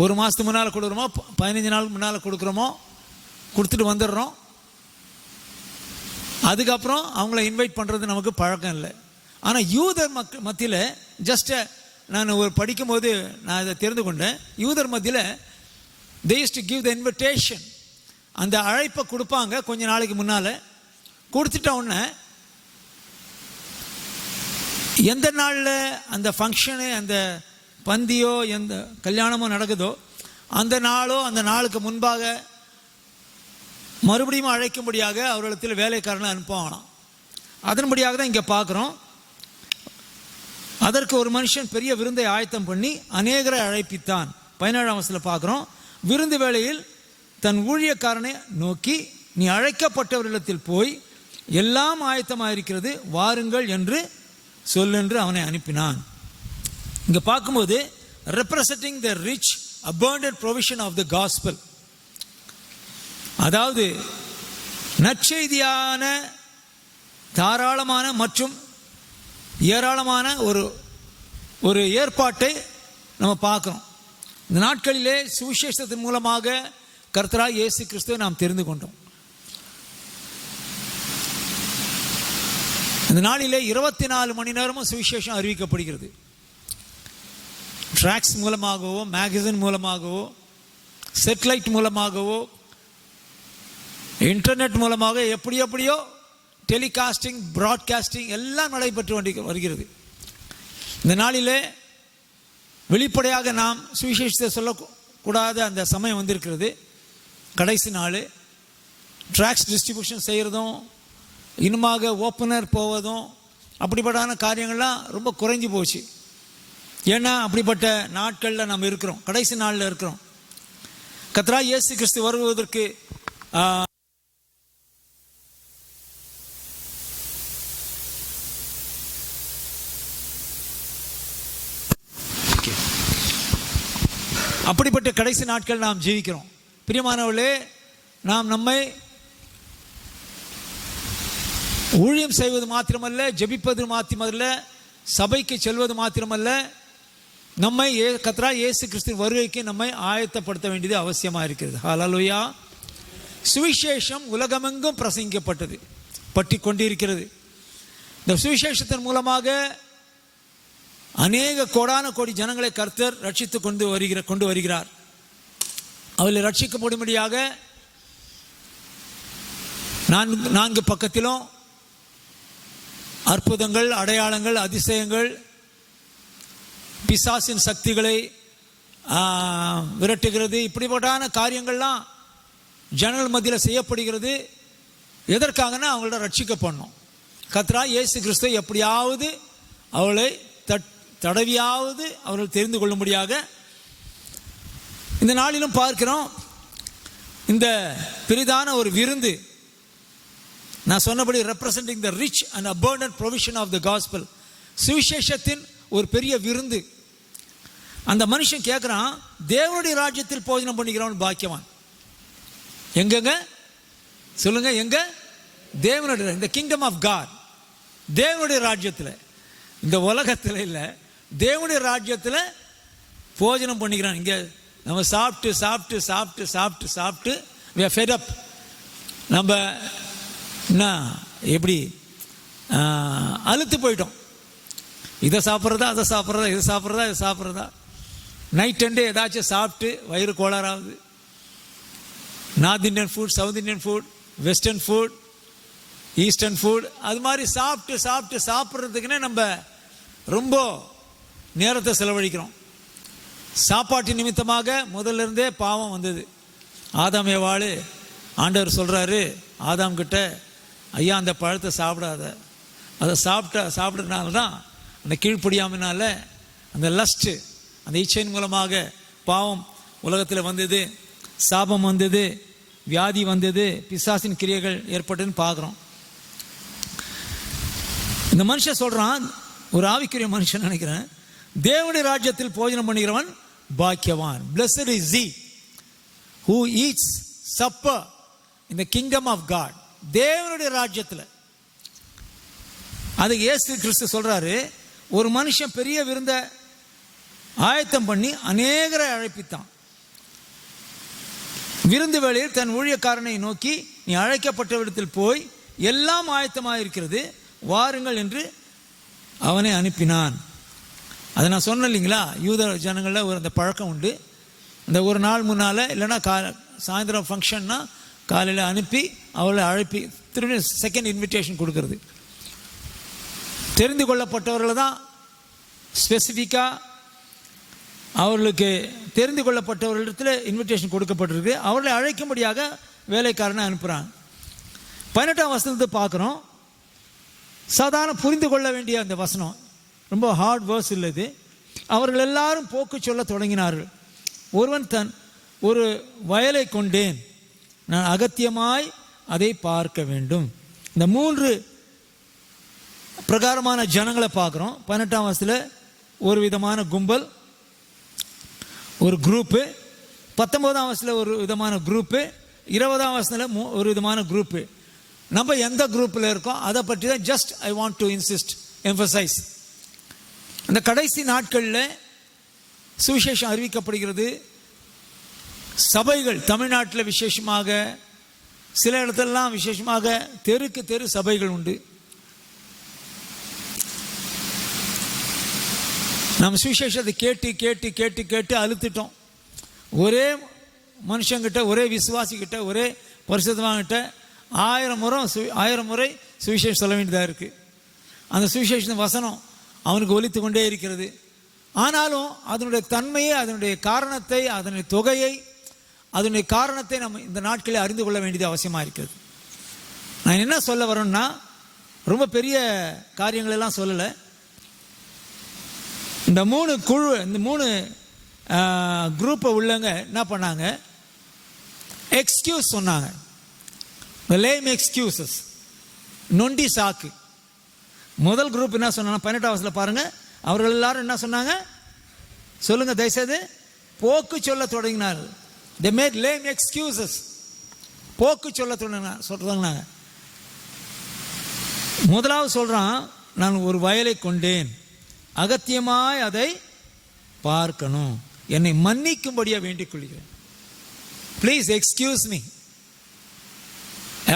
ஒரு மாதத்துக்கு முன்னால் கொடுக்குறோமோ, 15 நாளுக்கு முன்னால் கொடுக்குறோமோ, கொடுத்துட்டு வந்துடுறோம். அதுக்கப்புறம் அவங்கள இன்வைட் பண்ணுறது நமக்கு பழக்கம் இல்லை. ஆனால் யூதர் மத்தியில் ஜஸ்ட் நான் ஒரு படிக்கும்போது நான் இதை தெரிந்து கொண்டேன். யூதர் மத்தியில் they used to give the invitation. அந்த அழைப்பை கொடுப்பாங்க கொஞ்ச நாளைக்கு முன்னால். கொடுத்துட்ட உடனே எந்த நாளில் அந்த ஃபங்க்ஷனு, அந்த பந்தியோ, எந்த கல்யாணமோ நடக்குதோ அந்த நாளோ அந்த நாளுக்கு முன்பாக மறுபடியும் அழைக்கும்படியாக அவர்களிடத்தில் வேலைக்காரனை அனுப்புவாங்களாம். அதன்படியாக தான் இங்கே பார்க்குறோம். அதற்கு ஒரு மனுஷன் பெரிய விருந்தை ஆயத்தம் பண்ணி அநேகரை அழைப்பித்தான். 17ஆம் வசனத்தில் பார்க்குறோம். விருந்து வேளையில் தன் ஊழியக்காரனை நோக்கி, நீ அழைக்கப்பட்டவர்களிடத்தில் போய் எல்லாம் ஆயத்தமாக இருக்கிறது, வாருங்கள் என்று சொல்லென்று அவனை அனுப்பினான். இங்கே பார்க்கும்போது representing the rich abundant provision of the gospel, அதாவது நற்செய்தியான தாராளமான மற்றும் ஏராளமான ஒரு ஏற்பாட்டை நம்ம பார்க்குறோம். இந்த நாட்களிலே சுவிசேஷத்தின் மூலமாக கர்த்தராகிய இயேசு கிறிஸ்துவை நாம் தெரிந்து கொண்டோம். இந்த நாளிலே 24 மணி நேரமும் சுவிசேஷம் அறிவிக்கப்படுகிறது. ட்ராக்ஸ் மூலமாகவோ, மேகசின் மூலமாகவோ, சேட்டலைட் மூலமாகவோ, இன்டர்நெட் மூலமாக எப்படியோ டெலிகாஸ்டிங், ப்ராட்காஸ்டிங் எல்லாம் நடைபெற்று வருகிறது. இந்த நாளிலே வெளிப்படையாக நாம் சுவிசேஷத்தை சொல்லக்கூடாத அந்த சமயம் வந்திருக்கிறது. கடைசி நாள் ட்ராக்ஸ் டிஸ்ட்ரிபியூஷன் செய்கிறதும், இன்னுமாக ஓப்பனர் போவதும், அப்படிப்பட்டான காரியங்கள்லாம் ரொம்ப குறைஞ்சி போச்சு. ஏன்னா அப்படிப்பட்ட நாட்களில் நம்ம இருக்கிறோம், கடைசி நாளில் இருக்கிறோம். கர்த்தராகிய இயேசு கிறிஸ்து வருவதற்கு அப்படிப்பட்ட கடைசி நாட்கள் நாம் ஜீவிக்கிறோம். பிரியமானவர்களே, நாம் நம்மை ஊழியம் செய்வது மாத்திரமல்ல, ஜெபிப்பது மாத்திரமல்ல, சபைக்கு செல்வது மாத்திரமல்ல, நம்மை கர்த்தராகிய இயேசு கிறிஸ்துவின் வருகைக்கு நம்மை ஆயத்தப்படுத்த வேண்டியது அவசியமாக இருக்கிறது. ஹல்லேலூயா. சுவிசேஷம் உலகமெங்கும் பிரசங்கிக்கப்பட்டது, பற்றி கொண்டிருக்கிறது. இந்த சுவிசேஷத்தின் மூலமாக அநேக கோடான கோடி ஜனங்களை கர்த்தர் ரட்சித்து கொண்டு வருகிறார். அவர்களை ரட்சிக்கப்படும்படியாக 4 பக்கத்திலும் அற்புதங்கள், அடையாளங்கள், அதிசயங்கள், பிசாசின் சக்திகளை விரட்டுகிறது, இப்படிப்பட்டான காரியங்கள்லாம் ஜனங்கள் மத்தியில் செய்யப்படுகிறது. எதற்காகனா அவங்கள ரட்சிக்கப்படணும். கர்த்தராகிய இயேசு கிறிஸ்து எப்படியாவது அவளை தடவியாவது அவர்கள் தெரிந்து கொள்ளும்படியாக இந்த நாளிலும் பார்க்கிறோம். இந்த பெரிதான ஒரு விருந்து, நான் சொன்னபடி representing the rich and abundant provision of the gospel, சுவிசேஷத்தின் ஒரு பெரிய விருந்து. அந்த மனுஷன் கேட்குறான், தேவனுடைய ராஜ்யத்தில் போஜனம் பண்ணிக்கிறவன் பாக்கியவான். எங்கெங்க சொல்லுங்க, எங்க? தேவனுடைய, இந்த கிங்டம் ஆஃப் காட், தேவனுடைய ராஜ்யத்தில், இந்த உலகத்தில் இல்லை, தேவனுடைய ராஜ்யத்தில் போஜனம் பண்ணிக்கிறான். இங்கே நம்ம சாப்பிட்டு சாப்பிட்டு சாப்பிட்டு சாப்பிட்டு சாப்பிட்டு we are fed up. நம்ம என்ன எப்படி அழுத்து போயிட்டோம். இதை சாப்பிட்றதா, அதை சாப்பிட்றதா, இதை சாப்பிட்றதா, இதை சாப்பிட்றதா, நைட் அண்டே ஏதாச்சும் சாப்பிட்டு வயிறு கோளாறாகுது. North Indian food, South Indian food, Western food, Eastern food, அது மாதிரி சாப்பிட்டு சாப்பிட்டு சாப்பிட்றதுக்குன்னே நம்ம ரொம்ப நேரத்தை செலவழிக்கிறோம். சாப்பாட்டு நிமித்தமாக முதல்ல இருந்தே பாவம் வந்தது. ஆதாம் ஏவாள், ஆண்டவர் சொல்கிறாரு ஆதாம் கிட்ட, ஐயா அந்த பழத்தை சாப்பிடாத, அதை சாப்பிட்றதுனால தான் அந்த கீழ்ப்படியாமனால அந்த லஸ்ட்டு, அந்த இச்சையின் மூலமாக பாவம் உலகத்தில் வந்தது, சாபம் வந்தது, வியாதி வந்தது, பிசாசின் கிரியைகள் ஏற்பட்டுன்னு பார்க்குறோம். இந்த மனுஷன் சொல்கிறான், ஒரு ஆவிக்குரிய மனுஷன் நினைக்கிறேன், தேவனுடைய ராஜ்யத்தில் போஜனம் பண்ணுகிறவன் பாக்கியவான். Blessed is he who eats supper in the kingdom of God. தேவனுடைய ராஜ்யத்தில். அது இயேசு கிறிஸ்து சொல்றாரு, ஒரு மனுஷன் பெரிய விருந்த ஆயத்தம் பண்ணி அநேகரை அழைப்பித்தான். விருந்து வேளையில் தன் ஊழியக்காரனை நோக்கி, நீ அழைக்கப்பட்டவிடத்தில் போய் எல்லாம் ஆயத்தமாக இருக்கிறது, வாருங்கள் என்று அவனை அனுப்பினான். அதை நான் சொன்னேன் இல்லைங்களா, யூத ஜனங்களில் ஒரு அந்த பழக்கம் உண்டு. இந்த ஒரு நாள் முன்னால் இல்லைன்னா சாயந்தரம் ஃபங்க்ஷன்னா காலையில் அனுப்பி அவளை அழைப்பி திரும்பி செகண்ட் இன்விடேஷன் கொடுக்கறது. தெரிந்து கொள்ளப்பட்டவர்களை தான் ஸ்பெசிஃபிக்காக அவர்களுக்கு தெரிந்து கொள்ளப்பட்டவர்களிடத்தில் இன்விடேஷன் கொடுக்கப்பட்டிருக்கு. அவர்களை அழைக்கும்படியாக வேலைக்காரனை அனுப்புகிறாங்க. 18ஆம் வசனத்தை பார்க்குறோம். சாதாரண புரிந்து கொள்ள வேண்டிய அந்த வசனம், ரொம்ப ஹார்ட் வேர்ஸ் இல்லது. அவர்கள் எல்லாரும் போக்கு சொல்ல தொடங்கினார்கள். ஒருவன் தன் ஒரு வயலை கொண்டேன், நான் அகத்தியமாய் அதை பார்க்க வேண்டும். இந்த 3 பிரகாரமான ஜனங்களை பார்க்குறோம். 18ஆம் வசனத்தில் ஒரு விதமான கும்பல், ஒரு குரூப்பு. 19ஆம் வசனத்தில் ஒரு விதமான குரூப்பு. 20ஆம் வசனத்தில் ஒரு விதமான குரூப்பு. நம்ம எந்த குரூப்பில் இருக்கோம் அதை பற்றி தான் just I want to insist, emphasise. அந்த கடைசி நாட்களில் சுவிசேஷம் அறிவிக்கப்படுகிறது. சபைகள் தமிழ்நாட்டில் விசேஷமாக, சில இடத்துலலாம் விசேஷமாக தெருக்கு தெரு சபைகள் உண்டு. நம்ம சுவிசேஷத்தை கேட்டு கேட்டு கேட்டு கேட்டு அழுத்துட்டோம். ஒரே மனுஷங்கிட்ட, ஒரே விசுவாசிக்கிட்ட, ஒரே பரிசுத்தவான்கிட்ட 1000 முறை சுவிசேஷம் சொல்ல வேண்டியதாக இருக்குது. அந்த சுவிசேஷ வசனம் அவனுக்கு ஒலித்து கொண்டே இருக்கிறது. ஆனாலும் அதனுடைய தன்மையை, அதனுடைய காரணத்தை, அதனுடைய தொகையை, அதனுடைய காரணத்தை நம்ம இந்த நாட்களில் அறிந்து கொள்ள வேண்டியது அவசியமாக இருக்கிறது. நான் என்ன சொல்ல வரேன்னா, ரொம்ப பெரிய காரியங்களெல்லாம் சொல்லலை. இந்த 3 குழு, இந்த 3 குரூப்பை உள்ளவங்க என்ன பண்ணாங்க, எக்ஸ்கியூஸ் சொன்னாங்க. லேம் எக்ஸ்கியூசஸ், நொண்டி சாக்கு. முதல் குரூப் என்ன சொன்னாங்க, 18ஆம் வசனத்தில் பாருங்க. அவர்கள் எல்லாரும் என்ன சொன்னாங்க சொல்லுங்க தயவுசெய்து. போக்கு சொல்ல தொடங்கினார்கள். they made lame excuses. போக்கு சொல்ல தொடங்கினாங்க. முதலாவது சொல்றான், நான் ஒரு வயலை கொண்டேன், அகத்தியமாய் அதை பார்க்கணும், என்னை மன்னிக்கும்படியா வேண்டிக் கொள்கிறேன். Please excuse me,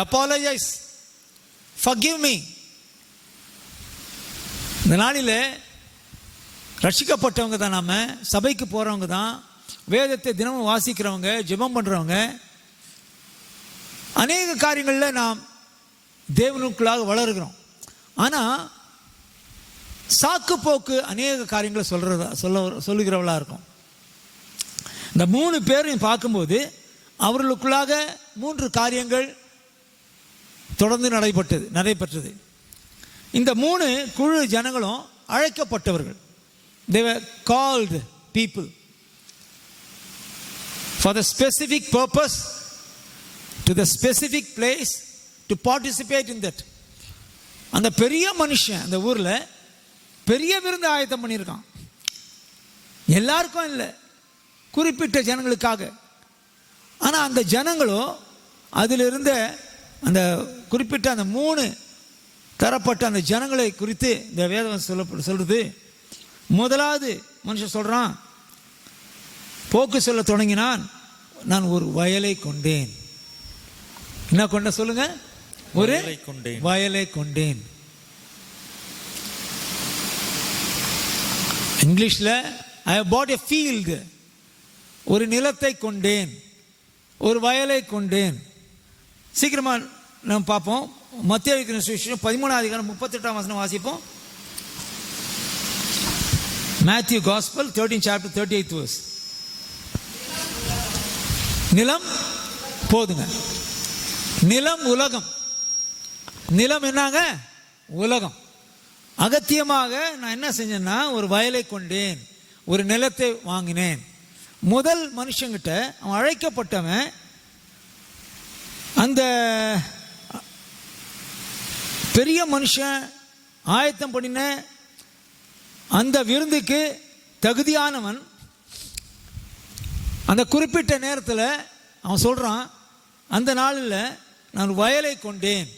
apologize, forgive me. இந்த நாளில் ரட்சிக்கப்பட்டவங்க தான், நாம சபைக்கு போகிறவங்க தான், வேதத்தை தினமும் வாசிக்கிறவங்க, ஜெபம் பண்ணுறவங்க, அநேக காரியங்களில் நாம் தேவனுக்குள்ளாக வளருகிறோம். ஆனால் சாக்கு போக்கு அநேக காரியங்களை சொல்லுகிறவளாக இருக்கும். இந்த 3 பேரையும் பார்க்கும்போது அவர்களுக்குள்ளாக 3 காரியங்கள் தொடர்ந்து நடைபெற்றது. இந்த 3 குழு ஜனங்களும் அழைக்கப்பட்டவர்கள். They were called people for the specific purpose, to the specific place, to participate in that. அந்த பெரிய மனுஷன் அந்த ஊரில் பெரிய விருந்து ஆயத்தம் பண்ணியிருக்கான். எல்லாருக்கும் இல்லை, குறிப்பிட்ட ஜனங்களுக்காக. ஆனால் அந்த ஜனங்களோ அதில் இருந்த அந்த குறிப்பிட்ட அந்த 3 தரப்பட்ட அந்த ஜனங்களை குறித்து இந்த வேதம் சொல்றது. முதலாவது மனுஷன் சொல்றான், போக்கு சொல்ல தொடங்கினான், நான் ஒரு வயலை கொண்டேன். என்ன கொண்ட சொல்லுங்க, ஒரு வயலை கொண்டேன். இங்கிலீஷ்ல I have pot a field, ஒரு நிலத்தை கொண்டேன், ஒரு வயலை கொண்டேன். சீக்கிரமா நம்ம பார்ப்போம். மத்தேயு 13ஆம் அதிகாரம் 38ஆம் வசனம் வாசிப்போம். Matthew Gospel 13 chapter 38th verse. நிலம் போதுங்க. நிலம் உலகம். நிலம் என்னங்க, உலகம். அகத்தியமாக நான் என்ன செஞ்சேன்னா ஒரு வயலை கொண்டேன், ஒரு நிலத்தை வாங்கினேன். முதல் மனுஷங்கிட்ட அவன் அழைக்கப்பட்டவன் அந்த பெரிய மனுஷன் ஆயத்தம் பண்ணின அந்த விருந்துக்கு தகுதியானவன். அந்த குறிப்பிட்ட நேரத்தில் அவன் சொல்றான், அந்த நாளில் நான் வயலை கொண்டேன்,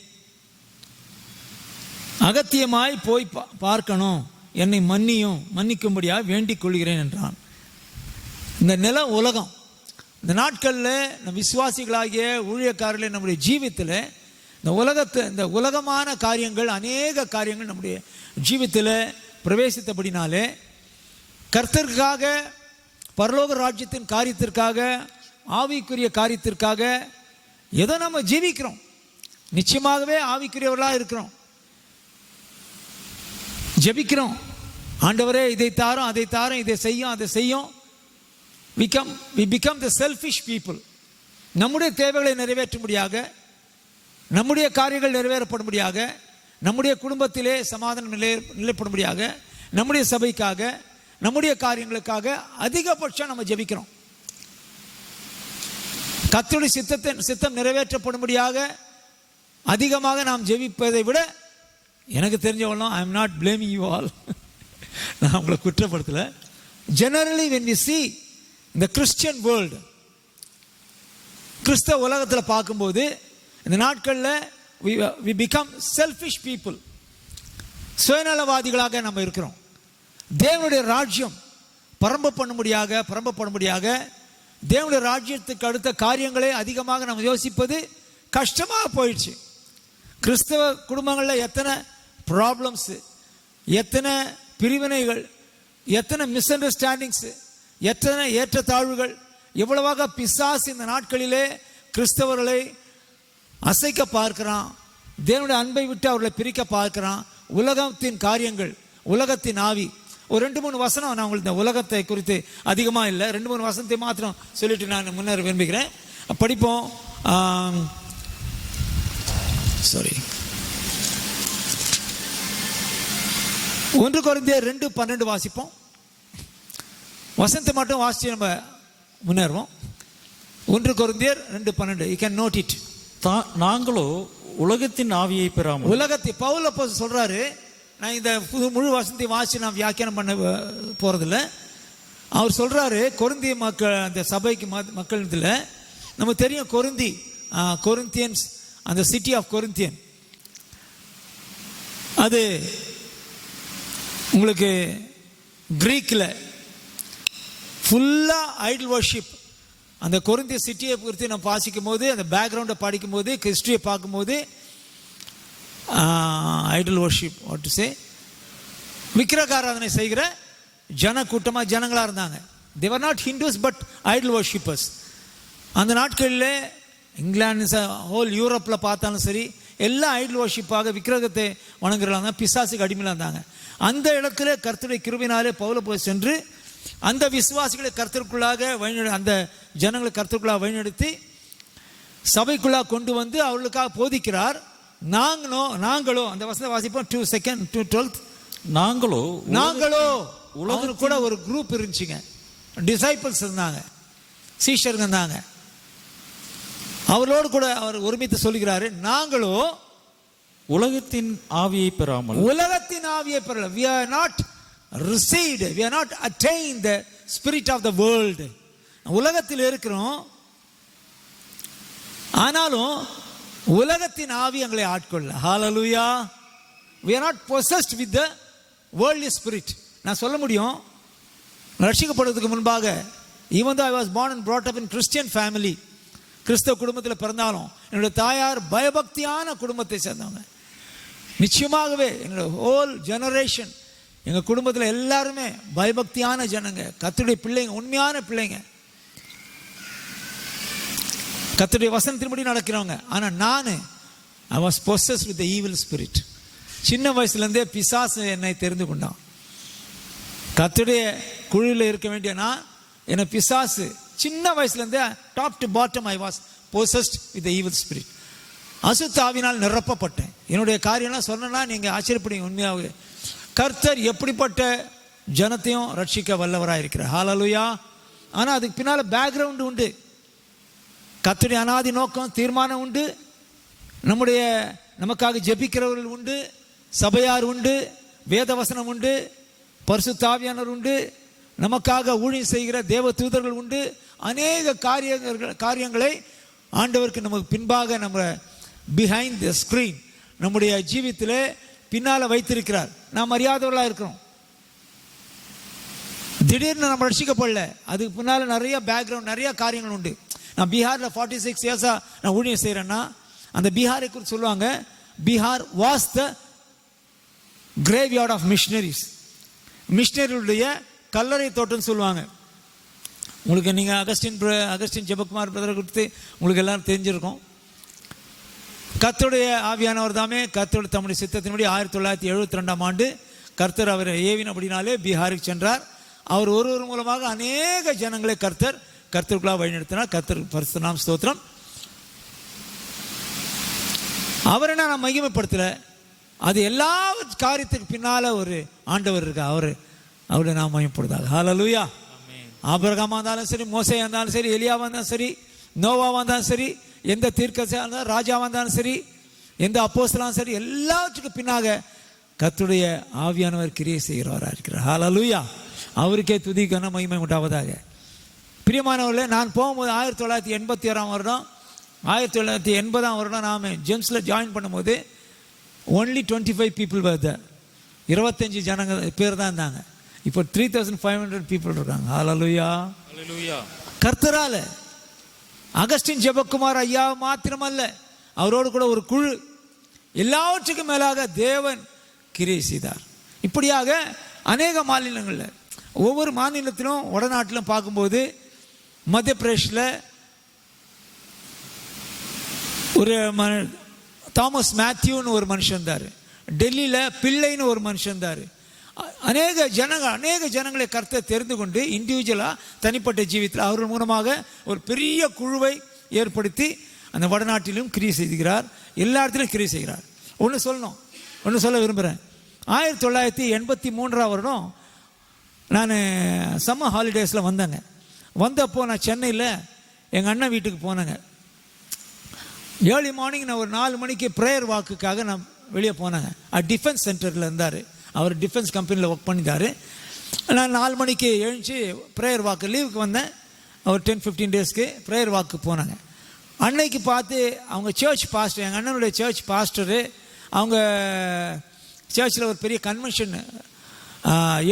அகத்தியமாய் போய் பார்க்கணும், என்னை மன்னிக்கும்படியாக வேண்டிக் கொள்கிறேன் என்றான். இந்த நிலம் உலகம். இந்த நாட்களில் நம் விசுவாசிகளாகிய ஊழியக்காரர்களே நம்முடைய ஜீவித்தில் இந்த உலகமான காரியங்கள், அநேக காரியங்கள் நம்முடைய ஜீவித்தில் பிரவேசித்தபடினாலே கர்த்தருக்காக, பரலோக ராஜ்யத்தின் காரியத்திற்காக, ஆவிக்குரிய காரியத்திற்காக ஏதோ நம்ம ஜீவிக்கிறோம். நிச்சயமாகவே ஆவிக்குரியவர்களாக இருக்கிறோம், ஜெபிக்கிறோம். ஆண்டவரே இதை தாரும், அதை தாரும், இதை செய்யும், அதை செய்யும். we become the selfish people. நம்முடைய தேவைகளை நிறைவேற்றும்படியாக, நம்முடைய காரியங்கள் நிறைவேறப்படும்படியாக, நம்முடைய குடும்பத்திலே சமாதானம் நிலைப்படும்படியாக, நம்முடைய சபைக்காக, நம்முடைய காரியங்களுக்காக அதிகபட்சம் நம்ம ஜெபிக்கிறோம். கர்த்தருடைய சித்தம் நிறைவேற்றப்படும்படியாக அதிகமாக நாம் ஜெபிப்பதை விட, எனக்கு தெரிஞ்சவங்களும், I am not blaming you all, நான் உங்களை குற்றப்படுத்தலை. ஜெனரலி when we see இந்த கிறிஸ்டியன் வேர்ல்டு, கிறிஸ்தவ உலகத்தில் பார்க்கும்போது இந்த நாட்களில் we become selfish people, சுயநலவாதிகளாக நம்ம இருக்கிறோம். தேவனுடைய ராஜ்யம் பரம்பப்படும்படியாக தேவனுடைய ராஜ்யத்துக்கு அடுத்த காரியங்களே அதிகமாக நம்ம யோசிப்பது கஷ்டமாக போயிடுச்சு. கிறிஸ்தவ குடும்பங்களில் எத்தனை ப்ராப்ளம்ஸு, எத்தனை பிரிவினைகள், எத்தனை மிஸ் அண்டர்ஸ்டாண்டிங்ஸு, எத்தனை ஏற்றத்தாழ்வுகள், எவ்வளவாக பிசாசு இந்த நாட்களிலே கிறிஸ்தவர்களை அசைக்க பார்க்கிறான், தேவனுடைய அன்பை விட்டு அவர்களை பிரிக்க பார்க்கிறான். உலகத்தின் காரியங்கள், உலகத்தின் ஆவி. ஒரு 2-3 வசனம் நான் உங்களுக்கு இந்த உலகத்தை குறித்து அதிகமாக இல்லை, 2-3 வசனத்தை மாத்திரம் சொல்லிட்டு நான் முன்னேற விரும்புகிறேன். படிப்போம். சாரி, 1 கொரிந்தியர் 2:12 வாசிப்போம். வசனத்தை மட்டும் வாசிச்சு நம்ம முன்னேறுவோம். 1 கொரிந்தியர் 2:12. you can note it. நாங்களோ உலகத்தின் ஆவியை பெறாமல், பவுல் அப்போஸ்தலன் சொல்றாரு, நான் இந்த முழு வசனத்தை வாசி நான் வியாக்கியானம் பண்ண போறதில்லை. அவர் சொல்றாரு, கொரிந்திய மக்கள், அந்த சபைக்கு மக்கள் இதில் நமக்கு தெரியும், கொரிந்தியன்ஸ், அந்த சிட்டி ஆஃப் கொரிந்தியன், அது உங்களுக்கு கிரீக்கில் ஃபுல்லாக ஐடல் வர்ஷிப். அந்த கொரிந்திய சிட்டியை குறித்து நம்ம வாசிக்கும் போது, அந்த பேக்ரவுண்டை படிக்கும் போது, ஹிஸ்டரியை பார்க்கும்போது, idol worship, what to say, விக்கிரகாராதனை செய்கிற கூட்டமாக ஜனங்களாக இருந்தாங்க. they were not Hindus but idol worshippers. அந்த நாட்களில் இங்கிலாந்து, ஹோல் யூரோப்பில் பார்த்தாலும் சரி, எல்லாம் ஐடல் வர்ஷிப்பாக விக்கிரகத்தை வணங்குறாங்க, பிசாசுக்கு அடிமையாக இருந்தாங்க. அந்த இடத்துல கர்த்தருடைய கிருபையினாலே பவுல் போய் சென்று அந்த விசுவாசிகளை கர்த்தருக்குள்ளாக அந்த ஜனங்களை கர்த்தருக்குள்ளாக வழிநடத்தி சபைக்குள்ளாக கொண்டு வந்து அவர்களுக்காக போதிக்கிறார். நாங்களோ அந்த வசனத்தை வாசிப்போம். 2:12. நாங்களோ உலகம் கூட ஒரு குரூப் இருந்துச்சுங்க, டிசைபிள்ஸ் இருந்தாங்க, சீஷர்கள் இருந்தாங்க. அவர்களோடு கூட அவர் ஒருமித்து சொல்கிறாரு, நாங்களோ உலகத்தின் ஆவியை பெறாமல், we are not received, we are not attained the spirit of the world. உலகத்தில் இருக்கிறோம், ஆனாலும் உலகத்தின் ஆவி எங்களை ஆட்கொள்ள. ஹalleluya. we are not possessed with the worldly spirit. நான் சொல்ல முடியும், ரட்சிக்கப்படுவதற்கு முன்பாக, even though I was born and brought up in Christian family, கிறிஸ்தவ குடும்பத்தில் பிறந்தாலும் என்னுடைய தாயார் பயபக்தியான குடும்பத்தை சேர்ந்தவங்க. நிச்சயமாகவே எங்களோட ஹோல் ஜெனரேஷன், எங்கள் குடும்பத்தில் எல்லாருமே பயபக்தியான ஜனங்க, கர்த்தருடைய பிள்ளைங்க, உண்மையான பிள்ளைங்க, கர்த்தருடைய வசனத்தின்படி நடக்கிறவங்க. ஆனால் I was possessed with the evil spirit. சின்ன வயசுலேருந்தே பிசாசு என்னை தெரிந்து கொண்டான். கர்த்தருடைய குழுவில் இருக்க வேண்டிய என்னை பிசாசு சின்ன வயசுலேருந்தே top to bottom I was possessed with the evil spirit. அசுத்தாவினால் நிரப்பப்பட்டேன். என்னுடைய காரியம்லாம் சொன்னா நீங்கள் ஆச்சரியப்படுங்க. உண்மையாகவே கர்த்தர் எப்படிப்பட்ட ஜனத்தையும் ரட்சிக்க வல்லவராக இருக்கிறார். ஹalleluya. ஆனால் அதுக்கு பின்னால் பேக்ரவுண்டு உண்டு, கர்த்தருடைய அனாதி நோக்கம், தீர்மானம் உண்டு, நமக்காக ஜெபிக்கிறவர்கள் உண்டு, சபையார் உண்டு, வேத வசனம் உண்டு, பரிசுத்த ஆவியானவர் உண்டு, நமக்காக ஊழியம் செய்கிற தேவ தூதர்கள் உண்டு. அநேக காரியங்களை ஆண்டவருக்கு நமக்கு பின்பாக நம்ம பிஹைண்ட் த ஸ்க்ரீன் நம்முடைய ஜீவித்திலே பின்னால் வைத்திருக்கிறார். நாம் அறியாதவர்களாக இருக்கிறோம். திடீர்னு நம்ம ரட்சிக்கப்படல, அதுக்கு பின்னால் நிறைய பேக்ரவுண்ட், நிறைய காரியங்கள் உண்டு. நான் பீகாரில் 46 இயர்ஸாக நான் ஊழியம் செய்கிறேன்னா அந்த பீகாரை குறித்து சொல்லுவாங்க, Bihar was the graveyard of missionaries. மிஷினரியுடைய கல்லறை தோட்டம்னு சொல்லுவாங்க. உங்களுக்கு நீங்கள் அகஸ்டின் ஜெபக்குமார் பிரதரை கொடுத்து உங்களுக்கு எல்லாரும் தெரிஞ்சிருக்கும். கர்த்தருடைய ஆவியானவர் தாமே கர்த்தருடைய தம்முடைய சித்தத்தின்படி 1972ஆம் ஆண்டு கர்த்தர் அவரை ஏவினபடினாலே பீகாருக்கு சென்றார். அவர் ஒருவர் மூலமாக அநேக ஜனங்களை கர்த்தருக்குள்ளாக வழிநடத்தினார். கர்த்தர் பரிசுத்த நாம ஸ்தோத்திரம். அவரை நான் மகிமைப்படுத்தலை, அது எல்லா காரியத்துக்கு பின்னால் ஒரு ஆண்டவர் இருக்கா, அவரை நான் மகிமைப்படுத்தாங்க. ஹல்லேலூயா. ஆபிரகாமா இருந்தாலும் சரி, மோசேயா இருந்தாலும் சரி, எலியாவாக இருந்தாலும் சரி, நோவாவாக இருந்தாலும் சரி, எந்த தீர்க்கதரிசியா இருந்தாலும், ராஜாவாக இருந்தாலும் சரி, எந்த அப்போஸ்தலனும் சரி, எல்லாத்துக்கும் பின்னாக கர்த்தருடைய ஆவியானவர் கிரியை செய்கிறவராக இருக்கிறார். ஹல்லேலூயா. அவருக்கே துதி கன மகிமை உண்டாவதாக. பிரியமானவர்களே, நான் போகும்போது 1981ஆம் வருடம் 1980ஆம் வருடம் நாம் ஜெம்ஸில் ஜாயின் பண்ணும்போது ஒன்லி 25 பீப்புள் வருது, 25 பேர் தான் இருந்தாங்க. இப்போ 3500 பீப்புள் இருக்காங்க. ஹல்லேலூயா. கர்த்தரால அகஸ்டின் ஜெபக்குமார் ஐயா மாத்திரமல்ல, அவரோடு கூட ஒரு குழு, எல்லாவற்றுக்கும் மேலாக தேவன் கிரியை செய்தார். இப்படியாக அநேக மாநிலங்களில், ஒவ்வொரு மாநிலத்திலும் வடநாட்டிலும் பார்க்கும்போது, மத்திய பிரதேஷில் ஒரு தாமஸ் மேத்யூன்னு ஒரு மனுஷன் இருந்தார். டெல்லியில் பிள்ளைன்னு ஒரு மனுஷன் இருந்தார். அநேக ஜனங்களை கர்த்தர் தெரிந்து கொண்டு இண்டிவிஜுவலாக தனிப்பட்ட ஜீவித்தில் அவர்கள் மூலமாக ஒரு பெரிய குழுவை ஏற்படுத்தி அந்த வடநாட்டிலும் கிரியை செய்கிறார், எல்லா இடத்துலையும் கிரியை செய்கிறார். ஒன்று சொல்ல விரும்புகிறேன். 1983ஆம் வருடம் நான் சம்மர் ஹாலிடேஸில் வந்தேங்க. வந்தப்போ நான் சென்னையில் எங்கள் அண்ணன் வீட்டுக்கு போனேங்க. ஏர்லி மார்னிங் நான் ஒரு 4 மணிக்கு ப்ரேயர் வாக்குக்காக நான் வெளியே போனேங்க. டிஃபென்ஸ் சென்டரில் இருந்தார், அவர் டிஃபென்ஸ் கம்பெனியில் ஒர்க் பண்ணிட்டார். நான் 4 மணிக்கு எழுந்துச்சி ப்ரேயர் வாக்கு லீவுக்கு வந்தேன். அவர் 10-15 டேஸ்க்கு ப்ரேயர் வாக்கு போனாங்க. அன்னைக்கு பார்த்து அவங்க சர்ச் பாஸ்டர், எங்கள் அண்ணனுடைய சர்ச் பாஸ்டரு, அவங்க சர்ச்சில் ஒரு பெரிய கன்வென்ஷன்,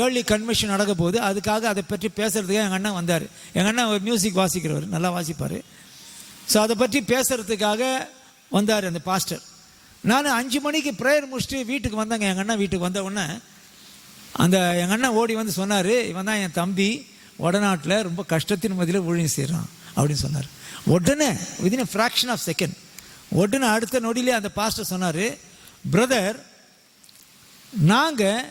ஏர்லி கன்வென்ஷன் நடக்க போகுது. அதுக்காக அதை பற்றி பேசுகிறதுக்காக எங்கள் அண்ணன் வந்தார். எங்கள் அண்ணன் ஒரு மியூசிக் வாசிக்கிறவர், நல்லா வாசிப்பார். ஸோ அதை பற்றி பேசுகிறதுக்காக வந்தார் அந்த பாஸ்டர். நான் 5 மணிக்கு ப்ரேயர் முடிச்சுட்டு வீட்டுக்கு வந்தேங்க. எங்கள் அண்ணன் வீட்டுக்கு வந்த உடனே எங்கள் அண்ணன் ஓடி வந்து சொன்னார், இவன் தான் என் தம்பி, வடநாட்டில் ரொம்ப கஷ்டத்தின் மத்தியில் ஊழியம் செய்கிறான் அப்படின்னு சொன்னார். உடனே within a fraction of second, உடனே அடுத்த நொடியிலே அந்த பாஸ்டர் சொன்னார், பிரதர், நாங்கள்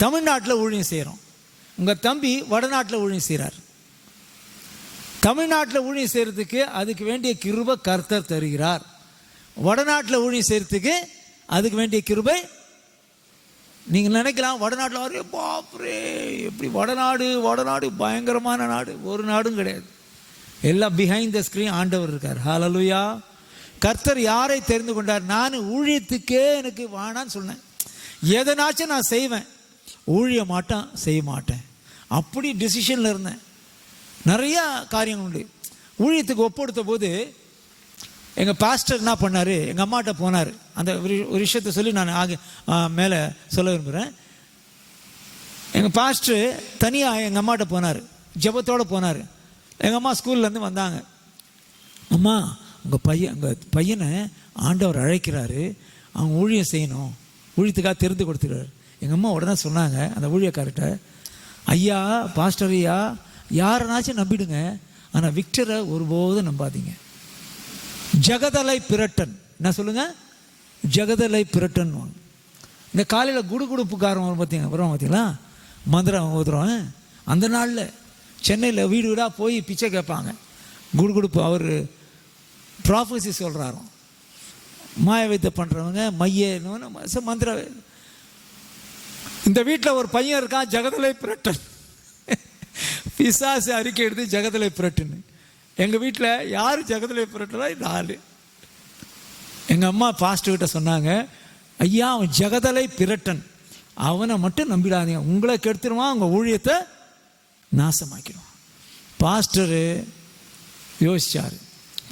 தமிழ்நாட்டில் ஊழியம் செய்கிறோம், உங்கள் தம்பி வடநாட்டில் ஊழியம் செய்கிறார். தமிழ்நாட்டில் ஊழியம் செய்கிறதுக்கு அதுக்கு வேண்டிய கிருபை கர்த்தர் தருகிறார். வடநாட்டில் ஊழியம் செய்கிறதுக்கு அதுக்கு வேண்டிய கிருபை. நீங்கள் நினைக்கலாம் வடநாட்டில் வர பாப்ரே எப்படி வடநாடு பயங்கரமான நாடு. ஒரு நாடும் கிடையாது, எல்லாம் பிஹைண்ட் த ஸ்க்ரீன் ஆண்டவர் இருக்கார். ஹல்லேலூயா. கர்த்தர் யாரை தெரிந்து கொண்டார்? நான் ஊழியத்துக்கே எனக்கு வானான்னு சொன்னேன். எதனாச்சும் நான் செய்வேன், ஊழிய மாட்டேன், செய்ய மாட்டேன், அப்படி டிசிஷனில் இருந்தேன். நிறையா காரியங்கள் உண்டு. ஊழியத்துக்கு ஒப்படுத்த போது எங்கள் பாஸ்டர் என்ன பண்ணார், எங்கள் அம்மாட்ட போனார். அந்த ஒரு விஷயத்தை சொல்லி நான் மேலே சொல்ல விரும்புகிறேன். எங்கள் பாஸ்டர் தனியாக எங்கள் அம்மாட்ட போனார், ஜெபத்தோடு போனார். எங்கள் அம்மா ஸ்கூல்லேருந்து வந்தாங்க. அம்மா, உங்கள் பையனை ஆண்டவர் அழைக்கிறாரு, அவங்க ஊழியம் செய்யணும், ஊழியத்துக்காக தெரிந்து கொடுத்துக்கிறாரு. எங்கள் அம்மா உடனே சொன்னாங்க அந்த ஊழியக்கார்ட்ட, ஐயா பாஸ்டர் ஐயா, யாரனாச்சும் நம்பிடுங்க, ஆனால் விக்டரை ஒருபோதும் நம்பாதீங்க. ஜெகதலை பிரட்டன், என்ன சொல்லுங்க, ஜெகதலை பிரட்டன். இந்த காலையில் குடுகுடுப்புக்காரன் வரும் பார்த்தீங்களா, மந்திரம் ஓதுறோம். அந்த நாளில் சென்னையில் வீடு வீடாக போய் பிச்சை கேட்பாங்க. குடுகுடுப்பு, அவர் ப்ராஃபஸி சொல்கிறாரோ, மாய வைத்த பண்ணுறவங்க மையன்னு மந்திர. இந்த வீட்டில் ஒரு பையன் இருக்கான், ஜெகதலை பிரட்டன். பிசாசு அறிக்கை எடுத்து ஜெகதலை பிரட்டுன்னு. எங்கள் வீட்டில் யார் ஜெகதலை பிரட்டனா? 4. எங்கள் அம்மா பாஸ்டர்கிட்ட சொன்னாங்க, ஐயா அவன் ஜெகதலை பிரட்டன், அவனை மட்டும் நம்பிடாதீங்க, உங்களை கெடுத்துருவான், உங்கள் ஊழியத்தை நாசமாக்கிடுவான். பாஸ்டரு யோசிச்சார்,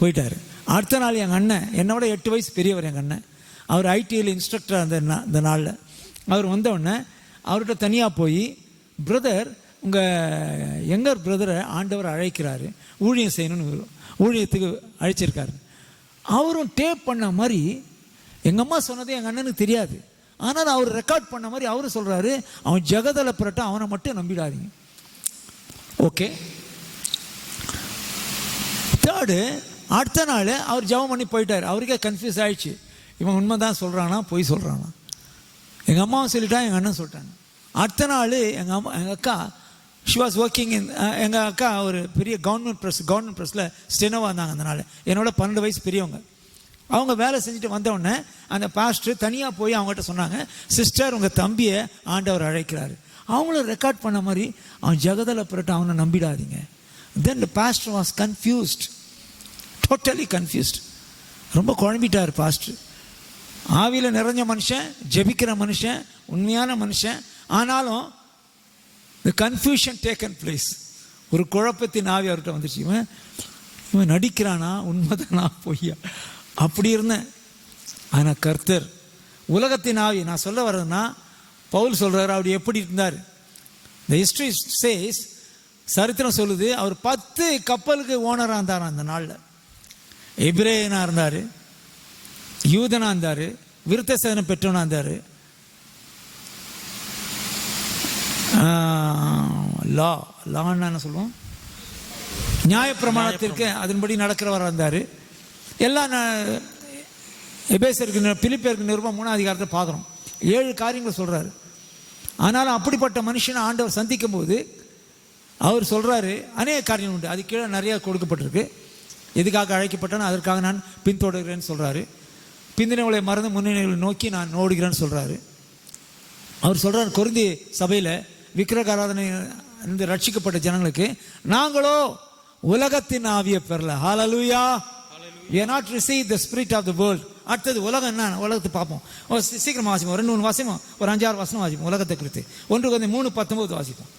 போயிட்டார். அடுத்த நாள் எங்கள் அண்ணன், என்னோட 8 வயசு பெரியவர் எங்கள் அண்ணன், அவர் ஐடிஐயில் இன்ஸ்ட்ரக்டர் அந்த நாளில். அவர் வந்தவுடனே அவர்கிட்ட தனியாக போய் பிரதர், உங்கள் யங்கர் பிரதரை ஆண்டவர் அழைக்கிறாரு, ஊழியம் செய்யணும்னு ஊழியத்துக்கு அழைச்சிருக்காரு. அவரும் டேப் பண்ண மாதிரி எங்கள் அம்மா சொன்னது எங்கள் அண்ணனுக்கு தெரியாது. ஆனால் அவர் ரெக்கார்ட் பண்ண மாதிரி அவரும் சொல்கிறாரு, அவன் ஜெகதல புரட்ட, அவனை மட்டும் நம்பிடாதீங்க. ஓகே. தேர்டு, அடுத்த நாள் அவர் ஜெபம் பண்ணி போயிட்டார். அவருக்கே கன்ஃபியூஸ் ஆகிடுச்சு, இவன் உண்மை தான் சொல்கிறானா பொய் சொல்கிறானா. எங்கள் அம்மாவும் சொல்லிட்டான், எங்கள் அண்ணன் சொல்லிட்டாங்க. அடுத்த நாள் எங்கள் அக்கா, ஷி வாஸ் ஒர்க்கிங் இன், எங்கள் அக்கா ஒரு பெரிய கவர்மெண்ட் ப்ரெஸ்ஸில் ஸ்டெனோவாக இருந்தாங்க. அந்த நாள் என்னோட 12 வயசு பெரியவங்க. அவங்க வேலை செஞ்சுட்டு வந்தவுடனே அந்த பாஸ்டர் தனியாக போய் அவங்ககிட்ட சொன்னாங்க, சிஸ்டர் உங்கள் தம்பியை ஆண்டவர் அழைக்கிறாரு. அவங்களும் ரெக்கார்ட் பண்ண மாதிரி, அவன் ஜெகதல புரட்ட, அவனை நம்பிடாதீங்க. Then the pastor was confused, totally confused. ரொம்ப குழம்பிட்டார் பாஸ்டர். ஆவியில் நிறைஞ்ச மனுஷன், ஜெபிக்கிற மனுஷன், உண்மையான மனுஷன். ஆனாலும் த கன்ஃபியூஷன் டேக்கன் பிளேஸ். ஒரு குழப்பத்தின் ஆவி அவர்கிட்ட வந்துச்சு. இவன் நடிக்கிறானா, உண்மைதானா, பொய்யா, அப்படி இருந்தேன். ஆனால் கர்த்தர், உலகத்தின் ஆவி, நான் சொல்ல வர்றதுன்னா பவுல் சொல்கிறார், அப்படி எப்படி இருந்தார். த ஹிஸ்ட்ரி சேஸ், சரித்திரம் சொல்லுது, அவர் 10 கப்பலுக்கு ஓனராக இருந்தார். அந்த நாளில் எபிரேயனாக இருந்தார், யூதனாக இருந்தார், விருத்த சேதனம் பெற்றவனாக இருந்தார், லான்னு என்ன சொல்லுவோம், நியாயப்பிரமாணத்திற்கு அதன்படி நடக்கிறவராக இருந்தார். எல்லாம் எபேசியருக்கு, பிலிப்பியருக்கு நிருபம் 3ஆம் அதிகாரத்தை பார்க்குறோம். 7 காரியங்கள் சொல்கிறாரு. ஆனாலும் அப்படிப்பட்ட மனுஷனை ஆண்டவர் சந்திக்கும் போது அவர் சொல்கிறாரு, அநேக காரியங்கள் உண்டு, அது கீழே நிறையா கொடுக்கப்பட்டிருக்கு. எதுக்காக அழைக்கப்பட்டேன்னு, அதற்காக நான் பின்தொடர்கிறேன்னு சொல்கிறாரு. பிந்தினவளை மறந்து முன்னணிகளை நோக்கி நான் ஓடுகிறேன்னு சொல்கிறாரு. அவர் சொல்கிறார், கொரிந்தி சபையில் விக்கிரகாராதனை இருந்து ரட்சிக்கப்பட்ட ஜனங்களுக்கு, நாங்களோ உலகத்தின் ஆவியை பெறல. ஹல்லேலூயா. we are not received the spirit of the world. அடுத்தது உலகம் என்ன, உலகத்தை பார்ப்போம். சீக்கிரமாக வாசிப்போம், 2-3 வாசிப்போம், ஒரு 5-6 வசனம் வாசிப்போம் உலகத்தை குறித்து. 1 Corinthians 3:19 வாசிப்போம்.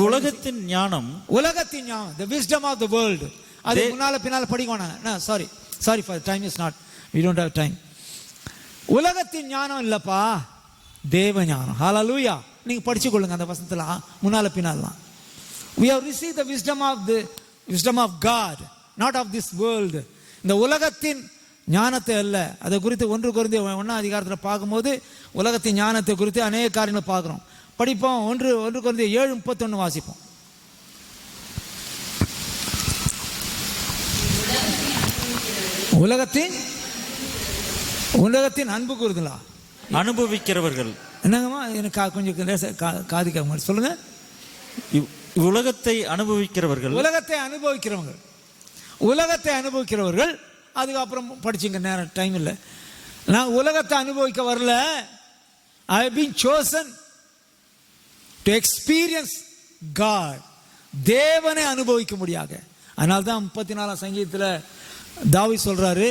உலகத்தின் ஞானம், உலகத்தின் ஞானம், the wisdom of the world. அது முன்னால பின்னால படிக்கணும். sorry for the time is not, we don't have time. உலகத்தின் ஞானம் இல்லப்பா, தேவ ஞானம். ஹல்லேலூயா. நீங்க படிச்சு கொள்ளுங்க அந்த வசனத்துல முன்னால பின்னாலாம். we have received the wisdom of God, not of this world. இந்த உலகத்தின் ஞானத்தை அல்ல. அதை குறித்து 1 Corinthians 1ஆம் அதிகாரத்தில் பார்க்கும்போது உலகத்தின் ஞானத்தை குறித்து அநேக காரியங்களை பார்க்குறோம். படிப்போம். 1 Corinthians 7:31 வாசிப்போம். உலகத்தின் அன்பு கூறுதலா, அனுபவிக்கிறவர்கள். என்னங்கம்மா, எனக்கு கொஞ்சம் காதிக்க சொல்லுங்க. உலகத்தை அனுபவிக்கிறவர்கள், உலகத்தை அனுபவிக்கிறவர்கள். அதுக்கப்புறம் படிச்சுங்க, நேரம் டைம் இல்லை. நான் உலகத்தை அனுபவிக்க வரல. I have been chosen to experience God. தேவனை அனுபவிக்க முடியாது. அதனால தான் 34ஆம் சங்கீதத்தில் தாவீது சொல்றாரு,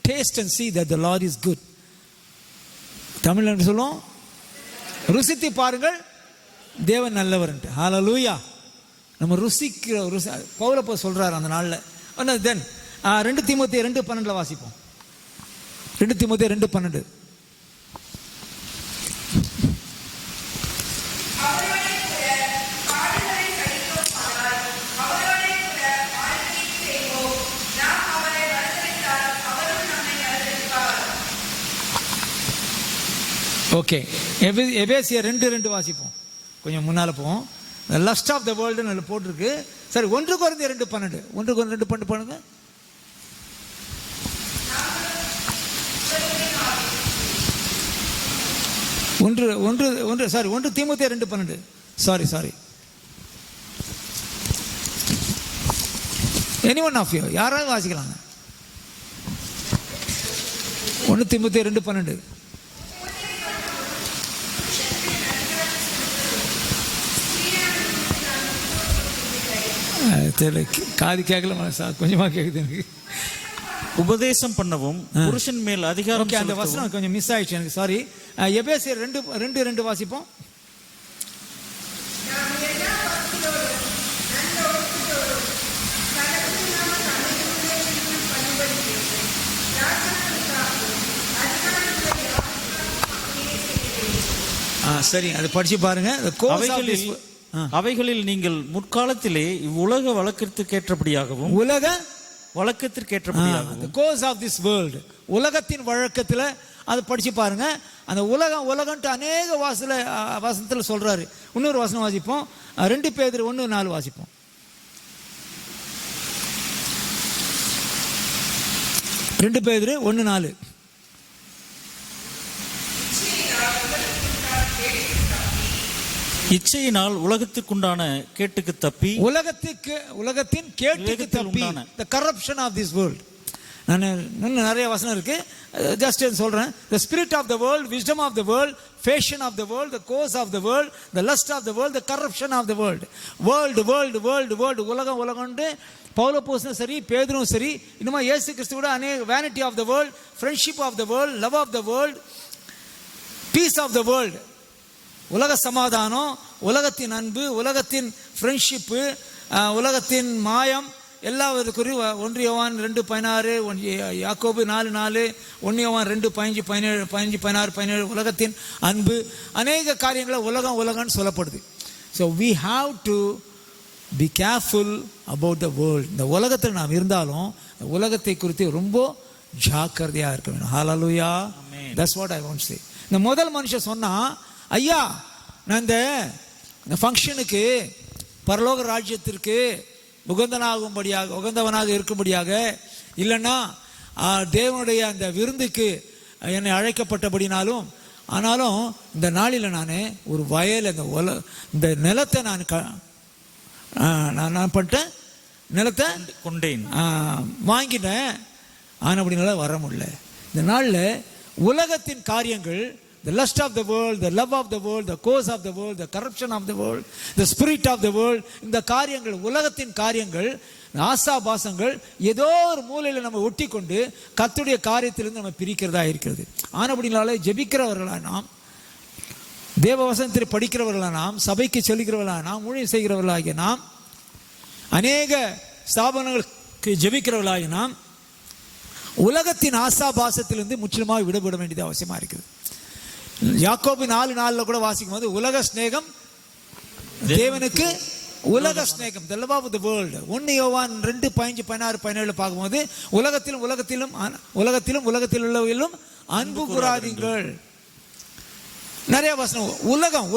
taste and see that the Lord is good. தமிழ்ல என்ன சொல்லுவோம், ருசித்து பாருங்கள் தேவன் நல்லவர். ஹல்லேலூயா. நம்ம ருசிக்கிற பவுல் அப்போ சொல்றாரு அந்த நாளில். தென் 2 தீமோத்தேயு 2:12 வாசிப்போம். 2 தீமோத்தேயு 2:12. ஓகே, எபேசியர் 2:2 வாசிப்போம். கொஞ்சம் முன்னால் போவோம். லஸ்ட் ஆஃப் த வேர்ல்டுன்னு போட்டிருக்கு. சரி, 1 Corinthians 2:12. 1 Corinthians 2:12 பண்ணுங்க. 1 தீமோத்தேயு 2:12. Sorry. Any one of you, யாராவது வாசிக்கலாங்க. 1 தீமோத்தேயு 2:12. தெரியல, காது கேட்கல, கொஞ்சமா கேட்குது எனக்கு. உபதேசம் பண்ணவும் புருஷன் மேல் அதிகாரம். அந்த வசனம் கொஞ்சம் மிஸ் ஆயிடுச்சு எனக்கு, சாரி. எபேசியர் 2:2 வாசிப்போம். சரி, அதை படிச்சு பாருங்க. The course of this அவைகளில் நீங்கள் முற்காலத்திலே இவ்வுலக வழக்கத்திற்கேற்றபடியாகவும் வழக்கத்திற்கேற்றபடியாகவும் the course of this world, உலகத்தின் வழக்கத்தில் அதை படிச்சு பாருங்க. அந்த உலகம்ட்டு அநேக வசனத்தில் சொல்றாரு. இன்னொரு வசனம் வாசிப்போம், 2 பேதுரு 1:4 வாசிப்போம். 2 பேதுரு 1:4. இச்சையினால் உலகத்துக்குண்டான கேட்டுக்கு தப்பி உலகத்தின் கேட்டுக்கு தப்பி the corruption of this world. நான் இன்னும் நிறைய வசனம் இருக்கு, ஜஸ்ட் சொல்றேன். The spirit of the world, wisdom of the world, fashion of the world, the course of the world, the lust of the world, the corruption of the world. உலகம்ண்டு பவுலப்போஸ்தலனும் சரி, பேதுருவும் சரி, இன்னுமா இயேசு கிறிஸ்துவோட அநேக vanity of the world, friendship of the world, love of the world, peace of the world. உலக சமாதானம், உலகத்தின் அன்பு, உலகத்தின் ஃப்ரெண்ட்ஷிப்பு, உலகத்தின் மாயம் எல்லாவதுக்குரிய 1 யோவான் 2:16, யாக்கோபு 4:4, 1 யோவான் 2:15, 16, 17 உலகத்தின் அன்பு, அநேக காரியங்களை உலகம்னு சொல்லப்படுது. So we have to be careful about the world. இந்த உலகத்தில் நாம் இருந்தாலும் உலகத்தை குறித்து ரொம்ப ஜாக்கிரதையாக இருக்க வேண்டும். ஹல்லேலூயா. That's what I want to say. இந்த முதல் மனுஷன் சொன்னா, ஐயா நான் இந்த ஃபங்க்ஷனுக்கு பரலோக ராஜ்யத்திற்கு உகந்தவனாக இருக்கும்படியாக, இல்லைன்னா தேவனுடைய அந்த விருந்துக்கு என்னை அழைக்கப்பட்டபடினாலும், ஆனாலும் இந்த நாளில் நான் ஒரு வயல் இந்த நிலத்தை நான் பண்ணிட்டேன், நிலத்தை கொண்டேன், வாங்கிட்டேன், ஆனால் அப்படினால வர முடியல. இந்த நாளில் உலகத்தின் காரியங்கள், the lust of the world, the love of the world, the course of the world, the corruption of the world, the spirit of the world, இந்த காரியங்கள், உலகத்தின் காரியங்கள், ஆசாபாசங்கள் ஏதோ ஒரு மூலையில் நம்ம ஒட்டி கொண்டு கர்த்தருடைய காரியத்திலிருந்து நம்ம பிரிக்கிறதா இருக்கிறது. ஆனபடினாலே ஜெபிக்கிறவர்களா நாம், தேவ வசனத்தை படிக்கிறவர்களா நாம், சபைக்கு செல்கிறவர்களா நாம், ஊழியம் செய்கிறவர்களாகிய நாம், அநேக ஸ்தாபனங்களுக்கு ஜெபிக்கிறவர்களாகிய நாம் உலகத்தின் ஆசாபாசத்திலிருந்து முற்றிலுமாக விடுபட வேண்டியது அவசியமா இருக்குது. யாக்கோபு 4:4 கூட வாசிக்கும் போது உலக ஸ்நேகம் தேவனுக்கு உலக ஸ்நேகம், the love of the world. 1 யோவான் 2:15, 16, 17 பார்க்கும்போது உலகத்திலும் உள்ளவையிலும் அன்பு கூறாதீர்கள். நிறைய வசனம்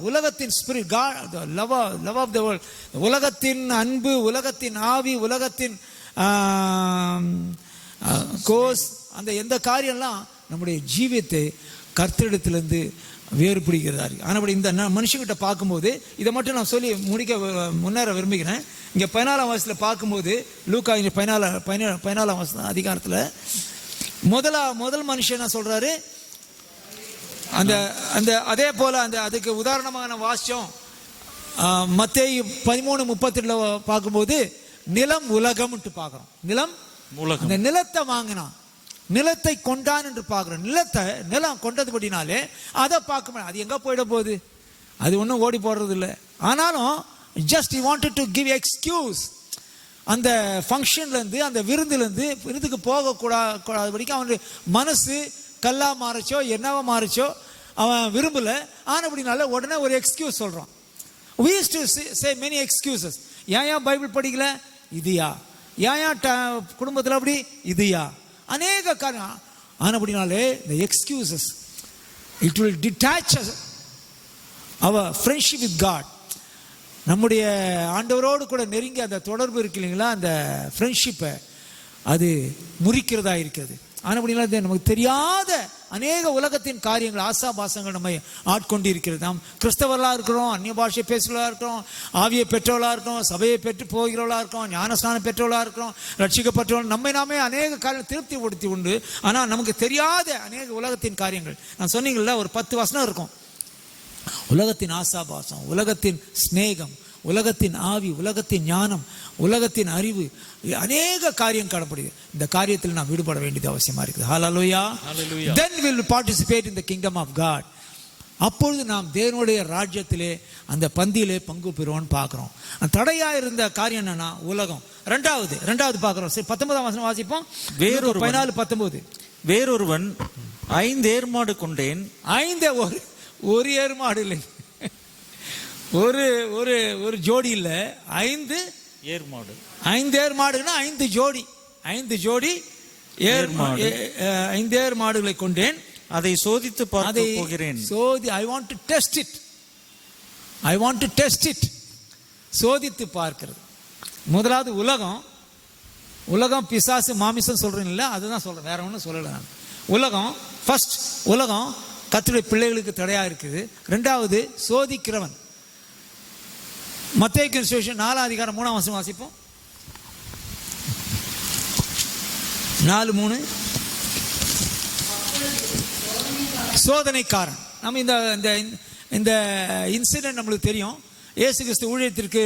உலகத்தின் spirit, God, love of the world, உலகத்தின் அன்பு, உலகத்தின் ஆவி, உலகத்தின் கோஸ், அந்த எந்த காரியம்லாம் நம்முடைய ஜீவியத்தை கர்த்தரிடத்திலிருந்து வேறுபிடிக்கிறதா இருக்கு. ஆனால் இந்த மனுஷங்கிட்ட பார்க்கும்போது இதை மட்டும் நான் சொல்லி முன்னேற விரும்புகிறேன். இங்கே 14ஆம் வசனத்தில் பார்க்கும்போது, லூக்கா 14ஆம் வசனம் அதிகாரத்தில் முதல் மனுஷன் என்ன சொல்றாரு, அதே போல அதுக்கு உதாரணமாக வாசிச்சோம். மத்தேயு 13:32 பார்க்கும்போது நிலம் உலகம்ட்டு பார்க்குறோம். அந்த நிலத்தை வாங்கினான், நிலத்தை கொண்டான் என்று பார்க்கிறோம். நிலம் கொண்டதுபடினாலே அதை பார்க்க முடியாது. அது எங்க போயிட போகுது, அது ஒன்றும் ஓடி போடுறது இல்லை. ஆனாலும் just he wanted to give excuse. அந்த ஃபங்க்ஷன்லேருந்து, அந்த விருந்துக்கு போகக்கூடாதபடிக்கு அவனுடைய மனசு கல்லா மாறிச்சோ என்னவா மாறிச்சோ அவன் விரும்பல. ஆனபடினால உடனே ஒரு எக்ஸ்கியூஸ் சொல்றான். we used to say many excuses. ஏன் பைபிள் படிக்கல, இதுயா, ஏன் குடும்பத்தில் அப்படி, இதுயா, அநேக காரணம். ஆனபடினாலே the excuses, it will detach our friendship with God. நம்முடைய ஆண்டவரோடு கூட நெருங்கி அந்த தொடர்பு இருக்கு இல்லைங்களா, அந்த ஃப்ரெண்ட்ஷிப்பை அது முறிக்கிறதா இருக்கிறது. ஆனபடினால நமக்கு தெரியாத அநேக உலகத்தின் காரியங்கள், ஆசாபாசங்கள் நம்மை ஆட்கொண்டு இருக்கிறது. நாம் கிறிஸ்தவர்களாக இருக்கிறோம், அந்நிய பாஷையை பேசுகிறவர்களாக இருக்கிறோம், ஆவியை பெற்றவர்களாக இருக்கிறோம், சபையை பெற்று போகிறவர்களாக இருக்கிறோம், ஞானஸ்நானம் பெற்றவர்களாக இருக்கிறோம், ரட்சிக்கப்பட்டவர்கள், நம்மை நாமே அநேக காரியம் திருப்திப்படுத்தி உண்டு. ஆனால் நமக்கு தெரியாத அநேக உலகத்தின் காரியங்கள். நான் சொன்னீங்கள்ல, ஒரு 10 வசனம் இருக்கும். உலகத்தின் ஆசாபாசம், உலகத்தின் ஸ்நேகம், உலகத்தின் ஆவி, உலகத்தின் ஞானம், உலகத்தின் அறிவு, அநேக காரியம் காணப்படுது. இந்த காரியத்தில் நாம் விடுபட வேண்டியது அவசியமா இருக்குது. ஹல்லேலூயா. Then we will participate in the kingdom of God. அப்பொழுது நாம் தேவனுடைய ராஜ்யத்திலே அந்த பந்தியிலே பங்கு பெறுவோம்னு பார்க்கிறோம். தடையா இருந்த காரியம் என்னன்னா உலகம். ரெண்டாவது பார்க்கிறோம். 19ஆம் வசனம் வாசிப்போம். 14:19. வேறொருவன் 5 ஏர்மாடு கொண்டேன். ஒரு ஏர் மாடு இல்லை, ஒரு ஒரு ஒரு ஜோடி இல்லை, 5 ஏர் மாடு. 5 ஏர் மாடுன்னா 5 ஜோடி, 5 ஜோடி ஏர் 5 ஏர் மாடுகளை கொண்டேன். அதை சோதித்து பார்க்க போகிறேன். I want to test it. I want to test it. சோதித்து பார்க்கிறது. முதலாவது உலகம் பிசாசு மாமிசம் சொல்றீங்களா, அதுதான் சொல்றேன், வேற ஒன்றும் சொல்லலை நான். உலகம் ஃபர்ஸ்ட், உலகம் கர்த்தருடைய பிள்ளைகளுக்கு தடையா இருக்குது. ரெண்டாவது சோதிக்கிறவன். மத்தேயு சுவிசேஷம் 4 அதிகாரம் 3 வசனம் வாசிப்போம். 4:3. சோதனைக்காரன். நம்ம இந்த இன்சிடென்ட் நம்மளுக்கு தெரியும். இயேசு கிறிஸ்து ஊழியத்திற்கு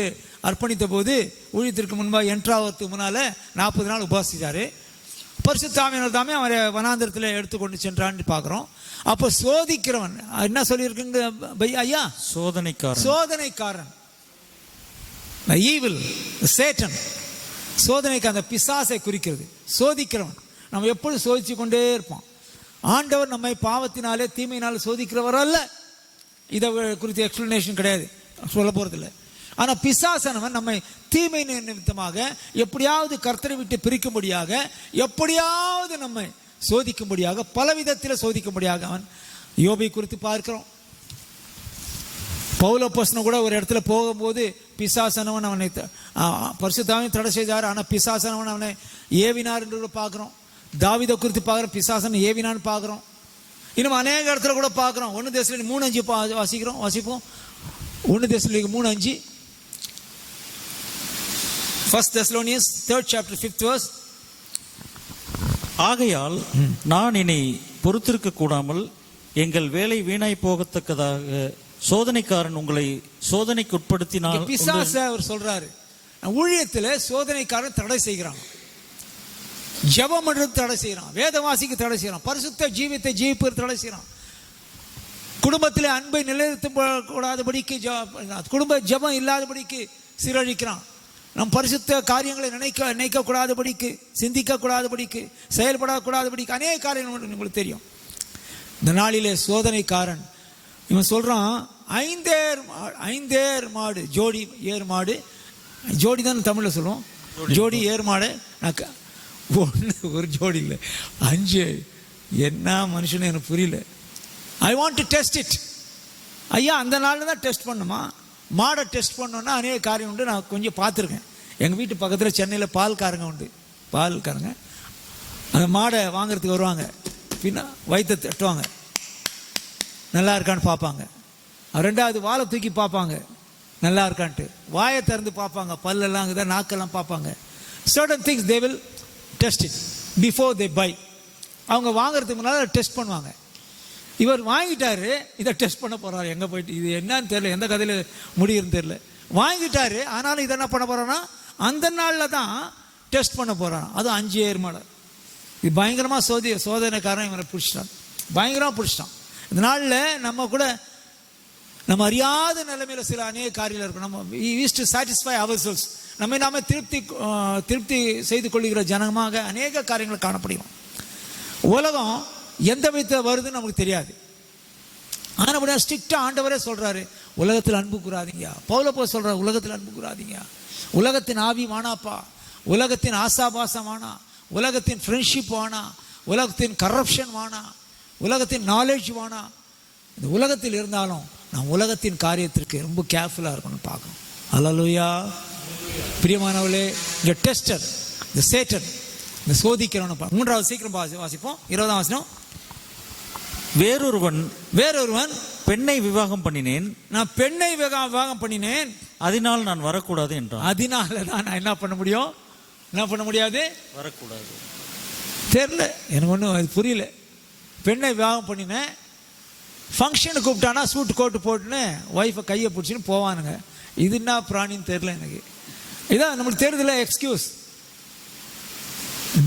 அர்ப்பணித்த போது, ஊழியத்திற்கு முன்பாக என்ட்ராவதுக்கு முன்னால 40 நாள் உபாசிச்சாரு. பரிசுத்த ஆவியானவர் தாமே அவரை வனாந்தரத்தில் எடுத்துக்கொண்டு சென்றான்னு பார்க்குறோம். அப்போ சோதிக்கிறவன் என்ன சொல்லியிருக்குங்க ஐயா? சோதனைக்காரன். Evil, Satan. சோதனைக்கு அந்த பிசாசை குறிக்கிறது. சோதிக்கிறவன். நம்ம எப்பொழுதும் சோதிச்சு கொண்டே இருப்போம். ஆண்டவர் நம்மை பாவத்தினாலே தீமையினால சோதிக்கிறவர் அல்ல. இதை குறித்து எக்ஸ்பிளனேஷன் கிடையாது, சொல்ல போறதில்லை. ஆனால் பிசாசனவன் நம்மை தீமை நிமித்தமாக எப்படியாவது கர்த்தரை விட்டு பிரிக்கும்படியாக, எப்படியாவது நம்மை சோதிக்கும்படியாக, பல விதத்தில் சோதிக்கும்படியாக அவன் யோபை குறித்து பார்க்கிறோம். பவுலப்போஸ்தலன் கூட ஒரு இடத்துல போகும்போது பிசாசனவன் அவனை பரிசுத்தாவின் தடை செய்தார். ஆனால் பிசாசனவன் அவனை ஏவினார் என்று பார்க்குறோம். தாவீதை குறித்து பார்க்குறோம், பிசாசன் ஏவினான்னு பார்க்குறோம். இன்னும் அநேக இடத்துல கூட பார்க்குறோம். 1 தெசலோனிக்கர் 3:5 வாசிப்போம். 1 தெசலோனிக்கர் 3:5. 1 Thessalonians 3rd chapter 5th verse. ஆகையால் நான் இனி பொறுத்திருக்க கூடாமல் எங்கள் வேலை வீணாய் போகத்தக்கதாக சோதனைக்காரன் உங்களை சோதனைக்கு உட்படுத்தினால். பிசாச அவர் சொல்றாரு, ஊழியத்தில் சோதனைக்காரன் தடை செய்கிறான், ஜெபம் பண்றது தடை செய்யறான், வேதவாசிக்கு தடை செய்யறான், பரிசுத்த ஜீவித்தை ஜீவிப்பது தடை செய்யறான், குடும்பத்தில் அன்பை நிலைநிறுத்த கூடாதபடிக்கு, குடும்ப ஜெபம் இல்லாதபடிக்கு சீரழிக்கிறான். நம் பரிசுத்த காரியங்களை நினைக்க கூடாதபடிக்கு, சிந்திக்க கூடாதபடிக்கு, செயல்படக்கூடாதபடிக்கு அநேக காரியங்கள் உங்களுக்கு தெரியும். இந்த நாளிலே சோதனைக்காரன் இவன் சொல்றான், 5 ஏர் மாடு, ஜோடி ஏர் மாடு, ஜோடி தான் தமிழ்ல சொல்லுவோம், ஜோடி ஏர் மாடு. ஒரு ஜோடி இல்லை, 5. என்ன மனுஷனு எனக்கு புரியல. I want to test it. ஐயா, அந்த நாளில் தான் டெஸ்ட் பண்ணுமா? மாடை டெஸ்ட் பண்ணோன்னா அநேக காரியம் உண்டு. நான் கொஞ்சம் பார்த்துருக்கேன். எங்கள் வீட்டு பக்கத்தில் சென்னையில் பால்காரங்க உண்டு. பால்காரங்க அந்த மாடை வாங்கிறதுக்கு வருவாங்க. பின்ன வயிற்றை தட்டுவாங்க, நல்லா இருக்கான்னு பார்ப்பாங்க. ரெண்டாவது வாழை தூக்கி பார்ப்பாங்க, நல்லா இருக்கான்ட்டு. வாயை திறந்து பார்ப்பாங்க, பல்லெல்லாம் அங்கே தான், நாக்கெல்லாம் பார்ப்பாங்க. certain things they will test it before they buy. அவங்க வாங்குறதுக்கு முன்னால் டெஸ்ட் பண்ணுவாங்க. இவர் வாங்கிட்டாரு, இதை டெஸ்ட் பண்ண போறாரு. எங்கே போயிட்டு இது என்னன்னு தெரியல, எந்த கதையில் முடியுன்னு தெரியல. வாங்கிட்டாரு, ஆனாலும் இதை என்ன பண்ண போறான்னா அந்த நாளில் தான் டெஸ்ட் பண்ண போறான். அதுவும் 5 ஏர் மாடு. இது பயங்கரமாக சோதனைக்காரன் இவனை பிடிச்சிட்டான், பயங்கரமாக பிடிச்சிட்டான். இந்த நாளில் நம்ம கூட நம்ம அறியாத நிலைமையில் சில அநேக காரியங்கள் இருக்கும். நம்ம use to satisfy ourselves, நம்மை நாம திருப்தி செய்து கொள்கிற ஜனமாக அநேக காரியங்கள் காணப்படுவோம். உலகம் எந்த விதத்தில் வருதுன்னு நமக்கு தெரியாது. ஆனால் ஸ்ட்ரிக்டாக ஆண்டவரே சொல்றாரு, உலகத்தில் அன்பு கூறாதீங்க. பவுல் சொல்றாரு, உலகத்தில் அன்பு கூறாதீங்க. உலகத்தின் ஆவி வானாப்பா, உலகத்தின் ஆசாபாசம் வானா, உலகத்தின் ஃப்ரெண்ட்ஷிப் வானா, உலகத்தின் கரப்ஷன் வானா, உலகத்தின் நாலேஜ் வானா. இந்த உலகத்தில் இருந்தாலும் நாம் உலகத்தின் காரியத்திற்கு ரொம்ப கேர்ஃபுல்லாக இருக்கணும் பார்க்கணும். அல்லேலூயா. பிரியமானவர்களே, இந்த டெஸ்டர், இந்த சேட்டன், இந்த சோதிக்கிறவன். 3வது சீக்கிரம் வாசிப்போம். 20ஆம் வசனம். வேறொருவன் பெண்ணை விவாகம் பண்ணினேன், நான் பெண்ணை விவாகம் பண்ணினேன், அதனால் நான் வரக்கூடாது என்றான். அதனால தான் நான் என்ன பண்ண முடியும், என்ன பண்ண முடியாது, வரக்கூடாது. தெரியல, எனக்கு ஒன்றும் அது புரியல. பெண்ணை விவாகம் பண்ணினேன், ஃபங்க்ஷனுக்கு கூப்பிட்டானா சூட்டு கோட்டு போட்டுன்னு ஒய்ஃபை கையை பிடிச்சின்னு போவானுங்க. இது என்ன பிராணின்னு தெரியல எனக்கு. இதான் நம்மளுக்கு தெரியுதுல excuse,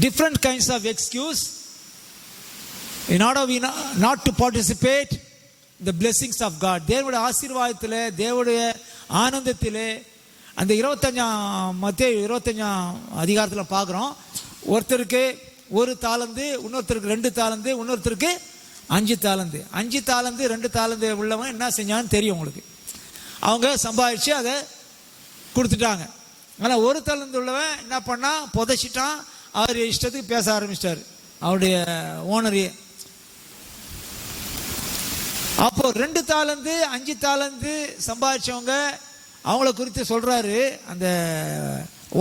different kinds of excuse in order we not to participate the blessings of God. தேவனுடைய ஆசீர்வாதத்தில், தேவனுடைய ஆனந்தத்திலே. அந்த 25ஆம் அதிகாரத்தில் பார்க்குறோம், ஒருத்தருக்கு 1 தாலந்து, இன்னொருத்தருக்கு 2 தாலந்து, இன்னொருத்தருக்கு 5 தாலந்து 2 தாலந்து உள்ளவன் என்ன செஞ்சான்னு தெரியும் உங்களுக்கு. அவங்க சம்பாதிச்சு அதை கொடுத்துட்டாங்க. ஆனால் 1 தாலந்து உள்ளவன் என்ன பண்ணா, புதைச்சிட்டான். அவர் இஷ்டத்துக்கு பேச ஆரம்பிச்சிட்டாரு அவருடைய ஓனரையே. அப்போ 2 தாலந்து 5 தாலந்து சம்பாதிச்சவங்க அவங்கள குறித்து சொல்றாரு அந்த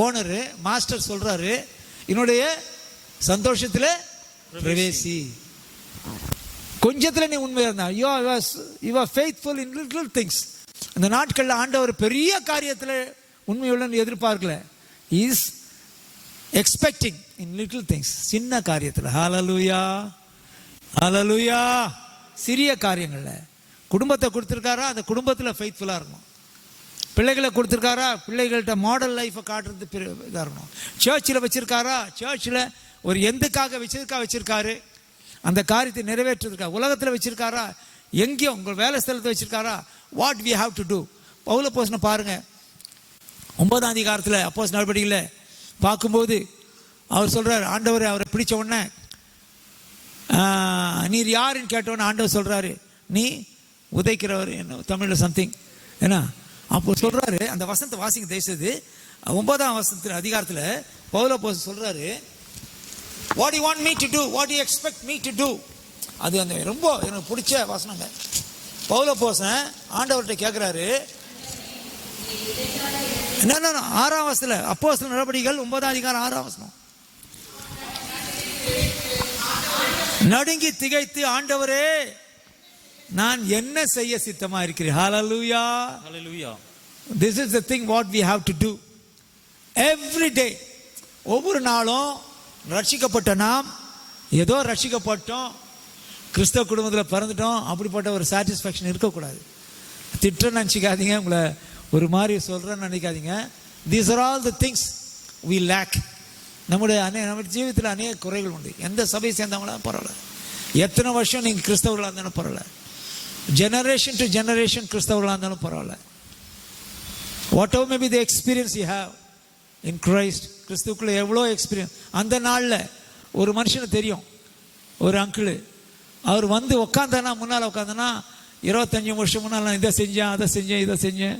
ஓனரு, மாஸ்டர் சொல்றாரு, என்னுடைய சந்தோஷத்துல பிரவேசி. கொஞ்சத்துல நீ உண்மையா இருந்தா, you are faithful in little things. அந்த நாட்கள்ல ஆண்டவர் பெரிய காரியத்துல உண்மையுள்ளன்னு எதிர்பார்க்கல. Is expecting in little things, சின்ன காரியத்துல. ஹல்லேலூயா, ஹல்லேலூயா. சிறிய காரியங்கள்ல குடும்பத்தை கொடுத்துருக்காரா, அந்த குடும்பத்தில் ஃபெய்த்ஃபுல்லாக இருக்கணும். பிள்ளைகளை கொடுத்துருக்காரா, பிள்ளைகள்கிட்ட மாடல் லைஃப்பை காட்டுறது இதாக இருக்கணும். சர்ச்சில் வச்சிருக்காரா, சர்ச்சில் ஒரு எந்துக்காக வச்சிருக்காரு, அந்த காரியத்தை நிறைவேற்றுறதுக்காக. உலகத்தில் வச்சிருக்காரா, எங்கேயும் உங்கள் வேலை ஸ்தலத்தை வச்சிருக்காரா, what we have to do. பவுலப்போஸ்தலனை பாருங்க, 9ஆம் அதிகாரத்தில் அப்போஸ்தலர் நடவடிக்கையில் பார்க்கும்போது அவர் சொல்றாரு, ஆண்டவர் அவரை பிடிச்ச உடனே நீர் யாருன்னு கேட்டவொன்னு ஆண்டவர் சொல்றாரு, நீ உதைக்கிறவர், என்ன தமிழில் சம்திங் ஏன்னா. அப்போ சொல்றாரு, அந்த வசனத்தை வாசிங்க தயவுசெய்து. 9ஆம் அதிகாரத்தில் பவுலப்போஸ்தலன் சொல்றாரு, what do you want me to do, what do you expect me to do. அது அந்த ரொம்ப எனக்கு பிடிச்ச வசனங்க. பவுலப்போஸ்தலன் ஆண்டவர்கிட்ட கேட்கிறாரு, என்ன 6ஆம் வசனத்தில் அப்போஸ்தலர் நடவடிக்கைகள் 9ஆம் அதிகாரம் 6ஆம் வசனம். நடுங்கி திகைத்து, ஆண்டவரே நான் என்ன செய்ய சித்தமா இருக்கிறேன். ஹல்லேலூயா, ஹல்லேலூயா. This is the thing what we have to do every day. ஒவ்வொரு நாளும் ரட்சிக்கப்பட்ட நாம் ஏதோ ரட்சிக்கப்பட்டோம், கிறிஸ்தவ குடும்பத்தில் பிறந்துட்டோம், அப்படிப்பட்ட ஒரு சாட்டிஸ்ஃபேக்ஷன் இருக்கக்கூடாது. திட்டம் நினச்சிக்காதீங்க, உங்களை ஒரு மாதிரி சொல்கிறேன்னு நினைக்காதீங்க. These are all the things we lack. நம்முடைய ஜீவிதத்தில் அநேக குறைகள் உண்டு. எந்த சபையை சேர்ந்தவங்களாம் பரவாயில்ல, எத்தனை வருஷம் நீங்கள் கிறிஸ்தவர்களாக இருந்தாலும் பரவாயில்ல, ஜெனரேஷன் டு ஜெனரேஷன் கிறிஸ்தவர்களாக இருந்தாலும் பரவாயில்ல. Whatever may be the experience you have in Christ, கிறிஸ்துக்குள்ளே எவ்வளோ எக்ஸ்பீரியன்ஸ். அந்த நாளில் ஒரு மனுஷனுக்கு தெரியும், ஒரு அங்கிள் அவர் வந்து உட்காந்தானா, முன்னால் உட்காந்தனா 25 வருஷம் முன்னால் நான் இதை செஞ்சேன், அதை செஞ்சேன், இதை செஞ்சேன்,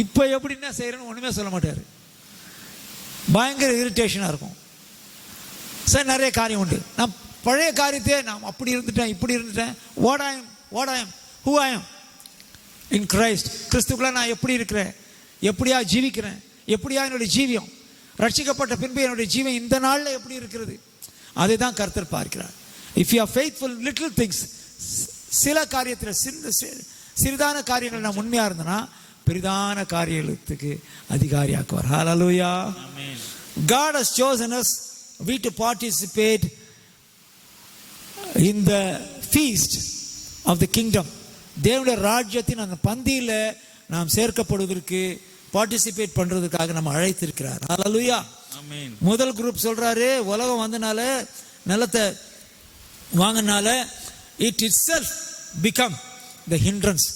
இப்போ எப்படி என்ன செய்கிறேன்னு ஒன்றுமே சொல்ல மாட்டார். பயங்கர இரிட்டேஷனாக இருக்கும். சார் நிறைய காரியம் உண்டு, நான் பழைய காரியத்தையே நான் அப்படி இருந்துட்டேன், இப்படி இருந்துட்டேன். What I am who I am in Christ. கிறிஸ்துக்குள்ள நான் எப்படி இருக்கிறேன், எப்படியா ஜீவிக்கிறேன், எப்படியா என்னுடைய ஜீவியம், ரட்சிக்கப்பட்ட பின்பு என்னுடைய ஜீவன் இந்த நாளில் எப்படி இருக்கிறது, அதை தான் கர்த்தர் பார்க்கிறார். If you are faithful little things, சில காரியத்தில் சிறிதான காரியங்கள் நான் உண்மையாக இருந்தேன்னா பெரிதான காரியத்துக்கு அதிகாரியாக்குவார். ஹல்லேலூயா. God has chosen us we to participate in the feast of the kingdom. தேவனுடைய ராஜ்யத்தின் அந்த பந்தியில் நாம் சேர்க்கப்படுவதற்கு, பார்ட்டிசிபேட் பண்றதுக்காக நம்ம அழைத்திருக்கிறார். ஹல்லேலூயா. ஆமென். முதல் குரூப் சொல்றாரு, உலகம் வந்தனால, நிலத்தை வாங்கினால, it itself become the hindrance.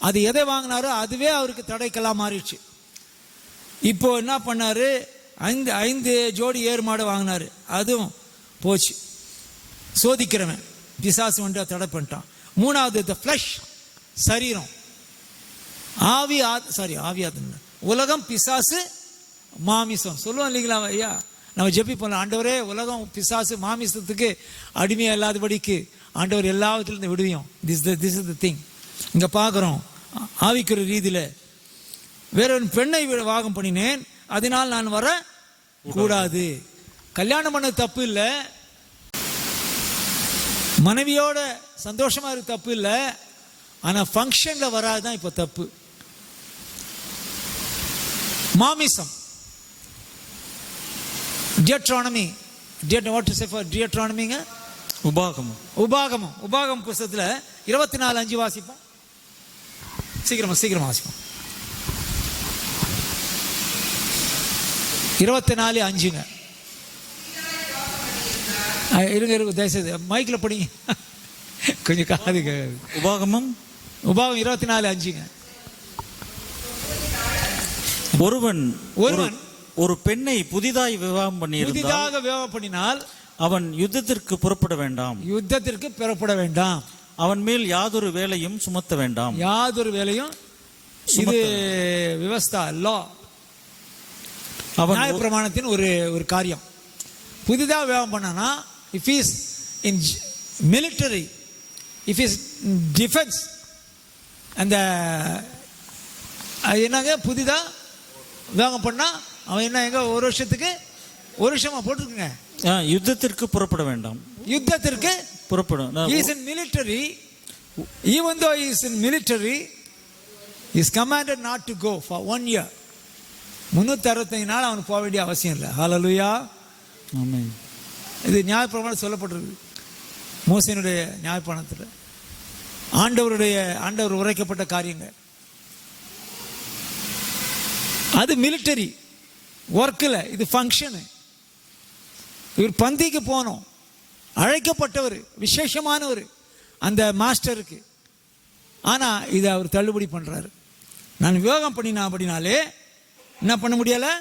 அது எதை வாங்கினாரோ அதுவே அவருக்கு தடைக்கெல்லாம் மாறிடுச்சு. இப்போ என்ன பண்ணாரு, 5 ஜோடி ஏறு மாடு வாங்கினாரு, அதுவும் போச்சு. சோதிக்கிறவன் பிசாசு வந்து தடை பண்ணிட்டான். 3வது the flesh, சரீரம், ஆவியாது, உலகம், பிசாசு, மாமிசம். சொல்லுவோம் இல்லைங்களா ஐயா, நம்ம ஜெபி பண்ணலாம், ஆண்டவரே உலகம், பிசாசு, மாமிசத்துக்கு அடிமையாக இல்லாதபடிக்கு ஆண்டவர் எல்லாவற்றிலிருந்து விடுவியும். This is the thing. இங்கே பார்க்குறோம், ஆவிக்கிற ரீதியில் வேற ஒரு பெண்ணை வாகம் பண்ணினேன், அதனால் நான் வர கூடாது. கல்யாணம் பண்ண தப்பு இல்லை, மனைவியோட சந்தோஷமா இருக்கு தப்பு இல்லை, ஆனால் ஃபங்க்ஷன்ல வராதுதான் இப்போ தப்பு. மாமிசம், டியட்ரானமி, வாட் டு சே ஃபார் டியட்ரானமிங்க, உபாகமம் புத்தகத்தில் 24:5 வாசிப்போம். சீக்கிரமா வாசிப்போம். 24:5. இருங்க தயவுசெய்து மைக்கில் படிங்க, கொஞ்சம் காது கேட்காது. உபாகமம் 24:5. ஒருவன் ஒரு பெண்ணை புதிதாக விவாகம் பண்ணினால் அவன் யுத்தத்திற்கு புறப்பட வேண்டாம். யுத்தத்திற்கு புறப்பட வேண்டாம். அவன் மேல் யாதொரு வேலையும் சுமத்த வேண்டாம். யாதொரு வேலையும். இது விவஸ்தா, லா, நியாய பிரமாணத்தின் ஒரு காரியம். புதிதாக விவாகம் பண்ணானா, if is in military, if is defence, அந்த என்னங்க புதிதாக விவாகம் பண்ணா அவன் என்ன எங்க ஒரு வருஷமா போட்டுருக்குங்க. யுத்தத்திற்கு புறப்பட வேண்டாம். யுத்தத்திற்கு புறப்படும். He is in military. Even though he is in military, he is commanded not to go for 1 year. 365 நாள் அவனுக்கு போக வேண்டிய அவசியம் இல்லை. ஹல்லேலூயா, ஆமென். இது நியாயப்பிரமாணம் சொல்லப்பட்டிருக்கு. மோசேனுடைய நியாயப்பிரமாணத்தில் ஆண்டவர் உரைக்கப்பட்ட காரியங்கள். அது மிலிட்டரி ஒர்க்கில், இது ஃபங்க்ஷனு. இவர் பந்திக்கு போனோம், அழைக்கப்பட்டவர், விசேஷமானவர் அந்த மாஸ்டருக்கு. ஆனால் இதை அவர் தள்ளுபடி பண்ணுறாரு. நான் விவாகம் பண்ணினா அப்படின்னாலே என்ன பண்ண முடியலை.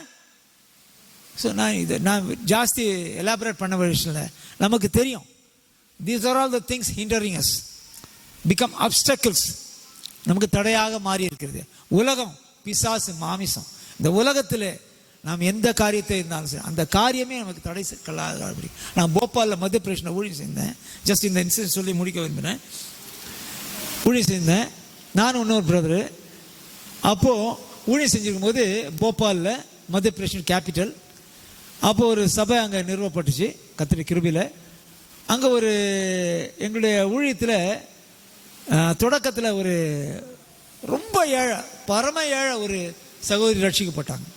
ஸோ நான் ஜாஸ்தி எலாபரேட் பண்ண விஷயம் நமக்கு தெரியும். These are all the things hindering us become obstacles. நமக்கு தடையாக மாறி இருக்கிறது உலகம், பிசாசு, மாமிசம். இந்த உலகத்தில் நாம் எந்த காரியத்தை இருந்தாலும் சரி, அந்த காரியமே நமக்கு தடை கல்லாதபடி. நான் போபாலில் மத்திய பிரதேஷில் ஊழியம் செய்தேன். ஜஸ்ட் இந்த இன்சிடென்ட் சொல்லி முடிக்க விரும்பினேன். ஊழியம் செய்தேன் நான் இன்னொரு பிரதரு. அப்போது ஊழியம் செஞ்சிருக்கும் போது போபாலில் மத்திய பிரதேஷ் கேபிட்டல். அப்போது ஒரு சபை அங்கே நிறுவப்பட்டுச்சு கர்த்தருடைய கிருபையில். அங்கே ஒரு எங்களுடைய ஊழியத்தில் தொடக்கத்தில் ஒரு ரொம்ப ஏழை, பரம ஏழை ஒரு சகோதரி ரட்சிக்கப்பட்டாங்க.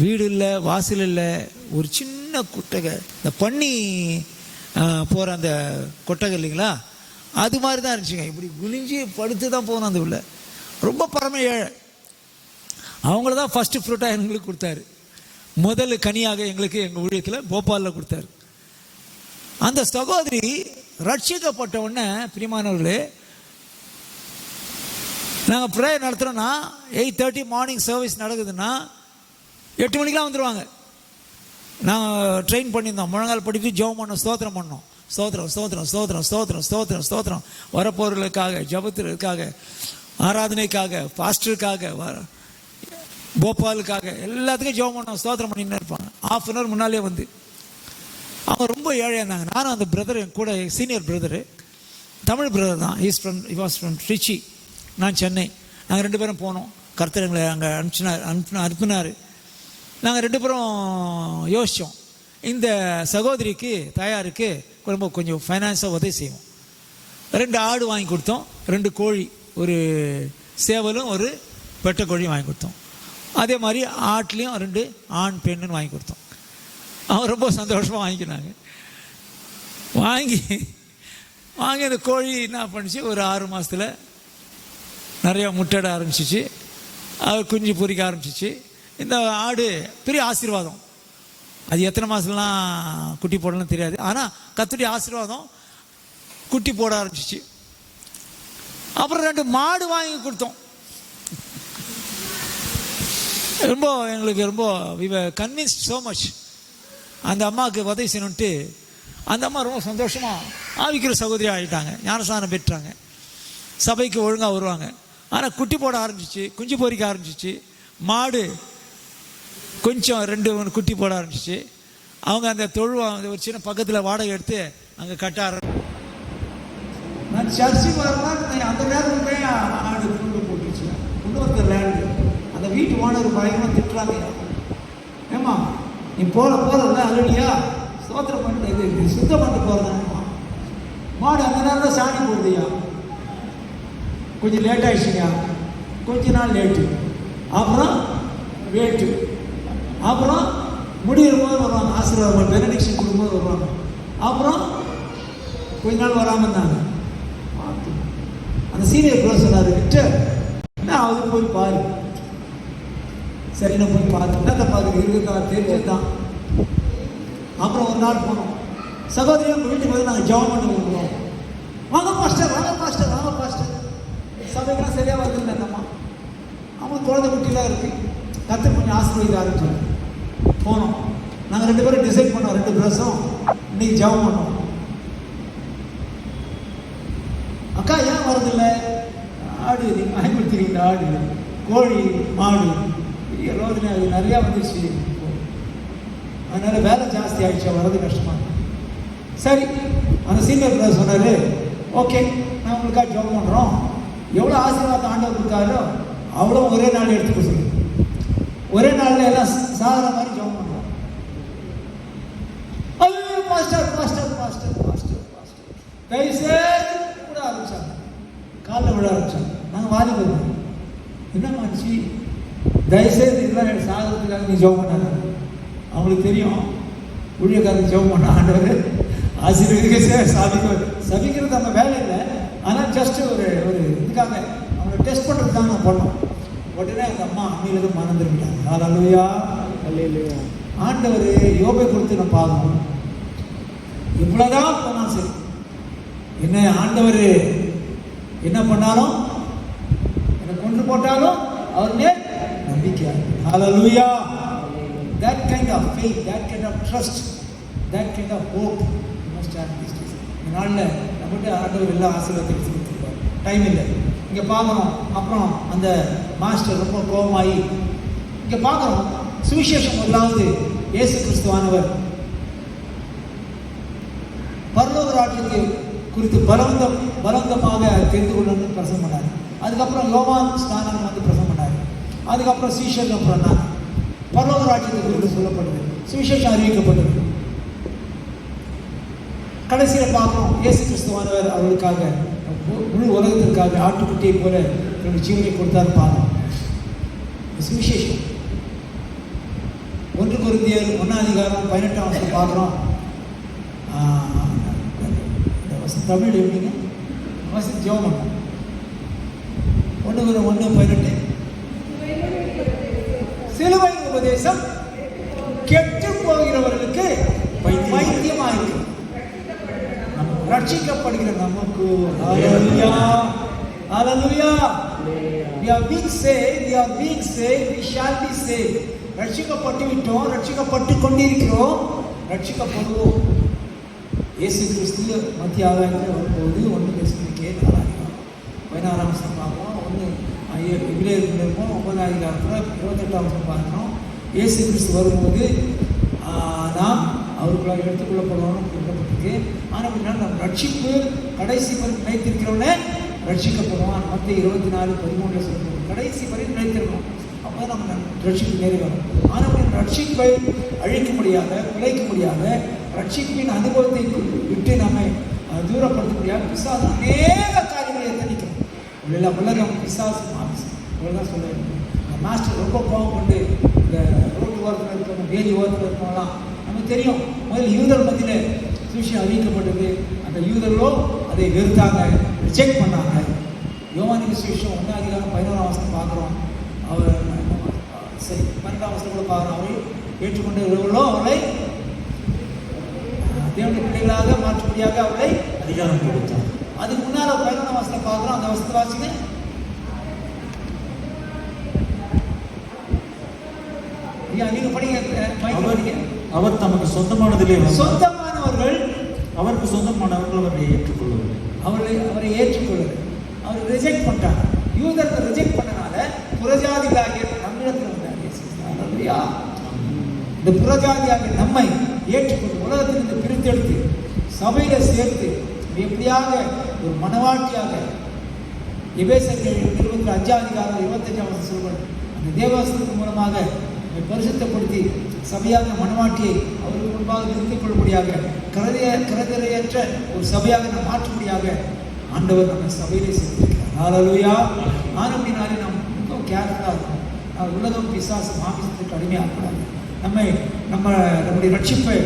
வீடு இல்லை, வாசல் இல்லை, ஒரு சின்ன கொட்டகை, இந்த பண்ணி போகிற அந்த கொட்டகை இல்லைங்களா, அது மாதிரி தான் இருந்துச்சுங்க. இப்படி குனிஞ்சி படுத்து தான் போகணும் அந்த உள்ள. ரொம்ப பரம ஏழை. அவங்கள தான் ஃபஸ்ட்டு ஃப்ரூட்டாக எங்களுக்கு கொடுத்தாரு. முதல் கனியாக எங்களுக்கு எங்கள் ஊழியத்தில் போபாலில் கொடுத்தாரு. அந்த சகோதரி ரட்சிக்கப்பட்ட உடனே, பிரியமானவர்களே, நாங்கள் ப்ரேயர் நடத்துகிறோன்னா 8:30 மார்னிங் சர்வீஸ் நடக்குதுன்னா 8 மணிக்கெலாம் வந்துடுவாங்க. நாங்கள் ட்ரெயின் பண்ணியிருந்தோம். முழங்கால் படித்து ஜெபம் பண்ணோம், ஸ்தோத்திரம் பண்ணோம். ஸ்தோத்திரம் ஸ்தோத்திரம் ஸ்தோத்திரம் ஸ்தோத்திரம் ஸ்தோத்திரம் ஸ்தோத்திரம். வரப்போர்களுக்காக, ஜபத்திற்காக, ஆராதனைக்காக, பாஸ்டருக்காக, போபாலுக்காக, எல்லாத்துக்கும் ஜெபம் பண்ணோம், ஸ்தோத்திரம் பண்ணின்னு இருப்பாங்க. 1/2 hour முன்னாலே வந்து. அவங்க ரொம்ப ஏழையாக இருந்தாங்க. நானும் அந்த பிரதர், என் கூட சீனியர் பிரதரு, தமிழ் பிரதர் தான். ஹி வாஸ் ஃப்ரம் ட்ரிச்சி, நான் சென்னை. நாங்கள் 2 பேரும் போனோம். கர்த்தர் எங்களை அங்கே அனுப்பினார். நாங்கள் 2 பேரும் யோசித்தோம், இந்த சகோதரிக்கு, தாயாருக்கு கொஞ்சம் ஃபைனான்ஸாக உதவி செய்வோம். 2 ஆடு வாங்கி கொடுத்தோம், 2 கோழி, ஒரு சேவலும் ஒரு பெட்டை கோழியும் வாங்கி கொடுத்தோம். அதே மாதிரி ஆட்லேயும் 2 ஆண் பெண்ணுன்னு வாங்கி கொடுத்தோம். அவன் ரொம்ப சந்தோஷமாக வாங்கிக்கினாங்க. வாங்கி அந்த கோழி என்ன பண்ணிச்சு, ஒரு 6 மாதத்தில் நிறையா முட்டையிட ஆரம்பிச்சிச்சு. அது குஞ்சு பொறிக்க ஆரம்பிச்சிச்சு. இந்த ஆடு பெரிய ஆசீர்வாதம். அது எத்தனை மாதம்லாம் குட்டி போடலாம் தெரியாது. ஆனால் கர்த்தருடைய ஆசீர்வாதம், குட்டி போட ஆரம்பிச்சிச்சு. அப்புறம் 2 மாடு வாங்கி கொடுத்தோம். ரொம்ப எங்களுக்கு ரொம்ப கன்வின்ஸ்ட் ஸோ மச் அந்த அம்மாவுக்கு உதவி செய்யணுன்ட்டு. அந்த அம்மா ரொம்ப சந்தோஷமாக ஆவிக்கிற சகோதரியாக ஆகிட்டாங்க. ஞானஸ்நானம் பெற்றாங்க. சபைக்கு ஒழுங்காக வருவாங்க. ஆனால் குட்டி போட ஆரம்பிச்சிச்சு, குஞ்சு பொறிக்க ஆரம்பிச்சிச்சு. மாடு கொஞ்சம் 2 குட்டி போட ஆரம்பிச்சிச்சு. அவங்க அந்த ஒரு சின்ன பக்கத்தில் வாடகை எடுத்து அங்கே கட்ட ஆரம்பிச்சு. நான் சர்ச்சுக்கு வரலாம், அந்த நேரத்தில் ஆடு கொண்டு போட்டுச்சு. இன்னொருத்தர் லேண்டு, அந்த வீட்டு ஓனர் பயங்கரமாக திட்டுறாங்க. ஏம்மா நீ போகிறதா அலுவலியா, சோத்திரம் பண்ணிட்டு இது சுத்தம் பண்ணிட்டு போகிறதாம்மா. மாடு அந்த நேரம் தான் சாணி போடுதுயா. கொஞ்சம் லேட் ஆகிடுச்சுங்க, கொஞ்ச நாள் லேட்டு, அப்புறம் வேட்டு, அப்புறம் முடிகிற போது வருவாங்க, ஆசீர்வாதம் பெனடிக்ஷன் கொடுக்கும்போது வருவாங்க. அப்புறம் கொஞ்ச நாள் வராமல் இருந்தாங்க. அந்த சீனியர் ப்ரோ சொன்னார், விக்டர் நான் அவருக்கு போய் பாரு. சரி, நான் போய் பார்த்து என்னத்தை பார்த்து இருக்குதான் தெரிஞ்சது தான். அப்புறம் ஒரு நாள் போனோம். சகோதரி உங்கள் வீட்டுக்கு வந்து நாங்கள் ஜெபம் பண்ணி கொடுக்குறோம். வாங்க பாஸ்டர், வாங்க பாஸ்டர், வாங்க பாஸ்டர். சபைக்கெல்லாம் சரியாக வருதுன்னு என்னம்மா, அவங்க குழந்தை குட்டிலாம் இருக்குது, கற்று கொஞ்சம் ஆசீர்வதிக்க ஆரம்பிச்சாங்க. போனோம். நாங்கள் 2 பேரும் டிசைட் பண்ணோம், 2 பிரதர்ஸும் இன்னைக்கு ஜெபம் பண்ணோம். அக்கா ஏன் வரதில்லை? ஆடு நீங்கள் பயன்படுத்துறீங்க, ஆடு, கோழி, மாடு, பெரிய ரோதனை அது நிறையா வந்துருச்சு, அதனால் வேலை ஜாஸ்தி ஆகிடுச்சா, வர்றது கஷ்டமாக. சரி, அந்த சீனியர் பிரதர் சொன்னார், ஓகே நான் உங்களுக்காக ஜெபம் பண்ணுறோம், எவ்வளோ ஆசீர்வாதம் ஆண்டவர் கொடுத்தாரோ அவ்வளோ ஒரே நாள் எடுத்துக்க சொல்லி, ஒரே நாளில் எல்லாம் சாகிற மாதிரி ஜெபம் பண்ணுறோம். ஐயோ pastor pastor pastor pastor pastor கைசேது கூட ஆரம்பிச்சாங்க, காலில் விழ ஆரம்பிச்சாங்க. நாங்கள் வாதி போயிருந்தோம், என்னமாச்சு, தயவுசெய்து இதெல்லாம் சாகிறதுக்காக நீ ஜெபம் பண்ணாங்க. அவங்களுக்கு தெரியும் ஊழியக்காரங்க ஜெபம் பண்ண ஆண்டவர் ஆசீர்வதிக்க சபிக்கிறது நம்ம வேலை இல்லை, ஆனால் ஜஸ்ட் ஒரு இதுக்காக அவங்களை டெஸ்ட் பண்ணுறதுக்கு தான் நான் பண்ணோம். உடனே அந்த அம்மா அன்னிலிருந்து மனம் திரும்பிட்டாங்க. ஹல்லேலூயா, ஹல்லேலூயா. ஆண்டவர் யோபை கொடுத்து நம்ம பார்க்கணும். இவ்வளோதான் போனாலும் சரி, என்ன ஆண்டவர் என்ன பண்ணாலும், என்னை கொன்று போட்டாலும் அவர் மேல் நம்பிக்கை. ஹல்லேலூயா. That kind of faith, that kind of trust, that kind of hope you must have these days. இந்த நாளில் நம்மகிட்ட ஆண்டவர் எல்லா ஆசீர்வாதத்தையும் கொடுத்துருப்பார். டைம் இல்லை, இங்கே பார்க்குறோம். அப்புறம் அந்த மாஸ்டர் ரொம்ப கோபமாகி இங்கே பார்க்குறோம். சுவிசேஷம் முதலாவது இயேசு கிறிஸ்துவானவர் பரலோக ராஜ்யத்தை குறித்து பலவந்தமாக தெரிந்து கொள்ளணும்னு பிரசங்கம் பண்ணார். அதுக்கப்புறம் யோவான் ஸ்நானன் வந்து பிரசங்கம் பண்ணார். அதுக்கப்புறம் சீஷர்கள் பண்ணார். பரலோக ராஜ்யத்தை குறித்து சொல்லப்படுது, சுவிசேஷம் அறிவிக்கப்பட்டது. கடைசியில் பார்க்கணும், இயேசு கிறிஸ்துவானவர் அவர்களுக்காக முழு உலகத்திற்காக ஆட்டுக்குட்டியை போல தன்னுடைய ஜீவனை கொடுத்தாரு. பார்க்கணும் சுவிசேஷம். 1 கொரிந்தியர் 1:18 பார்க்குறோம். தமிழ் எப்படிங்க வசதி ஜெபம் பண்ணோம். 1:18 சிலுவை உபதேசம் கெட்டு போகிறவர்களுக்கு வைத்தியமாயிருக்கு, ரட்சிக்கப்படுகிற நமக்கு. ஹல்லேலூயா, ஹல்லேலூயா. We are being saved, we are being saved, we shall be saved. ரட்சிக்கப்பட்டு விட்டோம், ரட்சிக்கப்பட்டு கொண்டிருக்கிறோம், ரட்சிக்கப்படுவோம். இயேசு கிறிஸ்து மத்திய ஆதாயத்தில் வரும்போது 1 தெசலோனிக்கேயர் 4:16 பார்க்குறோம். 1 எபிரேயர்கள் இருக்கும் 9:28 பார்க்குறோம். இயேசு கிறிஸ்து வரும்போது நாம் அவருக்குள்ளாக எடுத்துக்கொள்ளப்படுவோம்னு கொடுக்கப்பட்டிருக்கு. ஆனால் நம்ம ரட்சிப்பு கடைசி வரை நிலைத்திருக்கிறவனே ரட்சிக்கப்படுவான். மத்திய 24:13 சொல்லுவோம், கடைசி வரை நிலைத்திருக்கணும், அப்போ நம்ம ரட்சிப்பு நேரி வரும். ஆனால் ரட்சிப்பை அழிக்க முடியாத, விளைக்க முடியாத, ரட்சிப்பின் அனுபவத்தை விட்டு நம்மை தூரப்படுத்த முடியாது பிசாசு அநேக காரியங்களை எத்தனிக்கும். இல்லை உலகம் பிசாசு மாமிசம் இவ்வளோதான் சொல்ல வேண்டும். இந்த மாஸ்டர் ரொம்ப கோபம் கொண்டு இந்த ரோட்டு ஓரத்தில் இருக்கணும், வேலி ஓரத்தில் இருக்கணும்லாம் நமக்கு தெரியும். முதல்ல யூதர் மத்தியில் சுவிசேஷம் அறிவிக்கப்பட்டது. அந்த யூதர்களோ அதை வெறுத்தாங்க, ரிஜெக்ட் பண்ணாங்க. யோவானின் சுவிசேஷம் 1:11 பார்க்குறோம். அவர் சரி 12 கூட பார்க்குறோம். அவரை ஏற்றுக்கொண்டவர்களோ அவர்களை தேவனுடைய பிள்ளைகளாக மாற்றும்படியாக அவர்களை அதிகாரம் கொடுத்தார். அதுக்கு முன்னால் 11 பார்க்குறோம். அந்த வசனத்தை வாசிங்க. நீங்க படிங்க. அவர் தமக்கு சொந்தமானதிலே சொந்தமானவர்கள், அவருக்கு சொந்தமானவர்கள் அவரை ஏற்றுக்கொள்ளவில்லை. அவரை ஏற்றுக்கொள்ளவில்லை, அவரை ரிஜெக்ட் பண்ணிட்டாங்க. யூதர்கள் ரிஜெக்ட் பண்ணனால புறஜாதிகளாகிய நம்மிடத்தில் வந்தார். இந்த புறஜாதியாகிய நம்மை ஏற்றுக்கொண்டு உலகத்தில் இந்த பிரித்தெடுத்து சபையில சேர்த்து எப்படியாக ஒரு மனவாட்டியாக எபேசியர் 25:25 சொல்வது அந்த தேவவசனத்தின் மூலமாக பரிசுத்தப்படுத்தி சபையாக மனவாட்டியை அவருக்கு முன்பாக நிறுத்திக் கொள்ளும்படியாக கரதிரையற்ற ஒரு சபையாக நாம் மாற்றும்படியாக ஆண்டவர் நம்ம சபையிலே சேர்த்திருக்கிறார். ஹல்லேலூயா. ஆனபடினாலே நாம் மிகவும் கேர்ஃபுல்லாக இருக்கும். நாம் உலகம் பிசாசு மாமிசத்துக்கு அடிமையாகக்கூடாது. நம்முடைய ரட்சிப்பை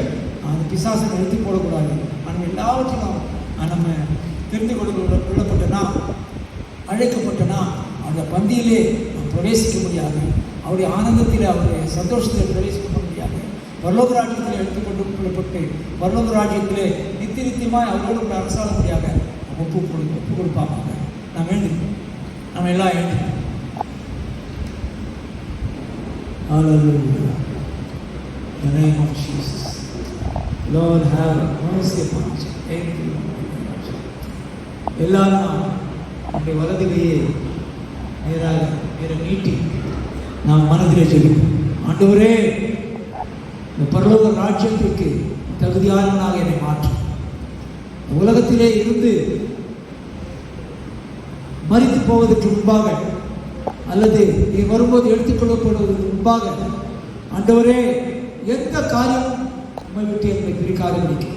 அந்த பிசாசை நிறுத்தி போடக்கூடாது. ஆனால் எல்லாவற்றையும் நம்ம தெரிந்து கொள்ளப்பட்டனா, அழைக்கப்பட்டனா அந்த பந்தியிலே நாம் பிரவேசிக்க முடியாது. அவருடைய ஆனந்தத்தில், அவருடைய சந்தோஷத்தில் பிரவேசிக்க முடியாது. பரலோக ராஜ்யத்தில் எடுத்துக்கொண்டு கொள்ளப்பட்டு பரலோக ராஜ்யத்திலே நித்தியமாய் அவரோடு அரசாள முடியாது. ஒப்பு கொடுப்பாங்க. நாம் எழுந்திருக்கோம், நம்ம எல்லாம் எழுந்திருக்கோம். In the name of Jesus. Lord, have mercy upon us. எல்லாரும் நம்முடைய வலதுகையை நேர நீட்டி நாம் மனதிலே சொல்லுவோம். ஆண்டவரே, இந்த பரலோக ராஜ்யத்திற்கு தகுதியானவனாக என்னை மாற்றும். உலகத்திலே இருந்து மரித்து போவதற்கு முன்பாக அல்லது நீ வரும்போது எடுத்துக்கொள்ளப்படுவதற்கு முன்பாக ஆண்டவரே, எந்த காரியமும் உண்மை விட்டு என்னை பிரிக்காதபடிக்கு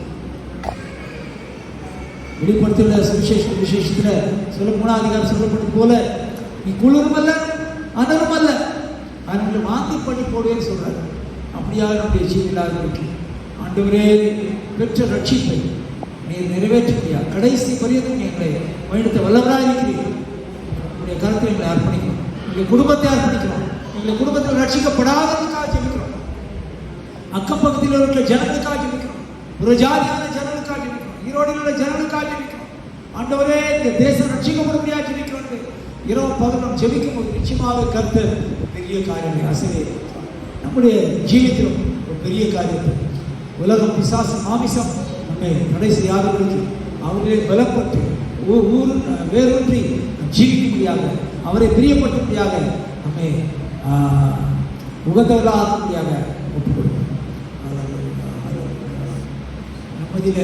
வெளிப்படுத்தியுள்ள விசேஷத்தில் 3ஆம் அதிகாரம் சொல்லப்பட்டது போல நீ குளிரும் அல்ல அனரும் அல்ல அதனுடைய வாந்தி பண்ணி போடுவேன்னு சொல்றாரு. அப்படியாக நம்முடைய ஜீவனில்லாதபடிக்கு ஆண்டவரே, பெற்ற ரட்சிப்பை நீர் நிறைவேற்ற முடியாது. கடைசி பரியந்தம் எங்களை வழிநடத்த வல்லவராக இருக்கிறீர்கள். உங்களுடைய கருத்தை எங்களை அர்ப்பணிக்கிறோம். எங்களுடைய குடும்பத்தை அர்ப்பணிக்கிறோம். எங்களுடைய குடும்பத்தில் ரட்சிக்கப்படாததுக்காக ஜெபிக்கிறோம். அக்கம் பக்கத்தில் இருக்கிற ஜனங்களுக்காக ஜெபிக்கிறோம். ஒரு ஜாதியான ஜனங்களுக்காக ஜெபிக்கிறோம். ஈரோடில் உள்ள ஜனங்களுக்காக ஜெபிக்கிறோம். ஆண்டவரே, இந்த தேசம் ரட்சிக்கப்படும்படியாக ஜெபிக்கிறோம். இரவு பகல் நாம் ஜெபிக்கும் போது நிச்சயமாக கர்த்தர் பெரிய காரியங்களை ஆசீர்வதிப்பார். நம்முடைய ஜீவித்திலும் ஒரு பெரிய காரியத்தை உலகம் பிசாசு மாமிசம் நம்மை தடை செய்யாதபடிக்கு அவர்களே பலப்பட்டு வேரூன்றி ஜீவிக்கும்படியாக அவரை பிரியப்பட்டும்படியாக நம்மை உகந்தவர்களாகும்படியாக ஒப்புக்கொள்வோம். நம்மதில்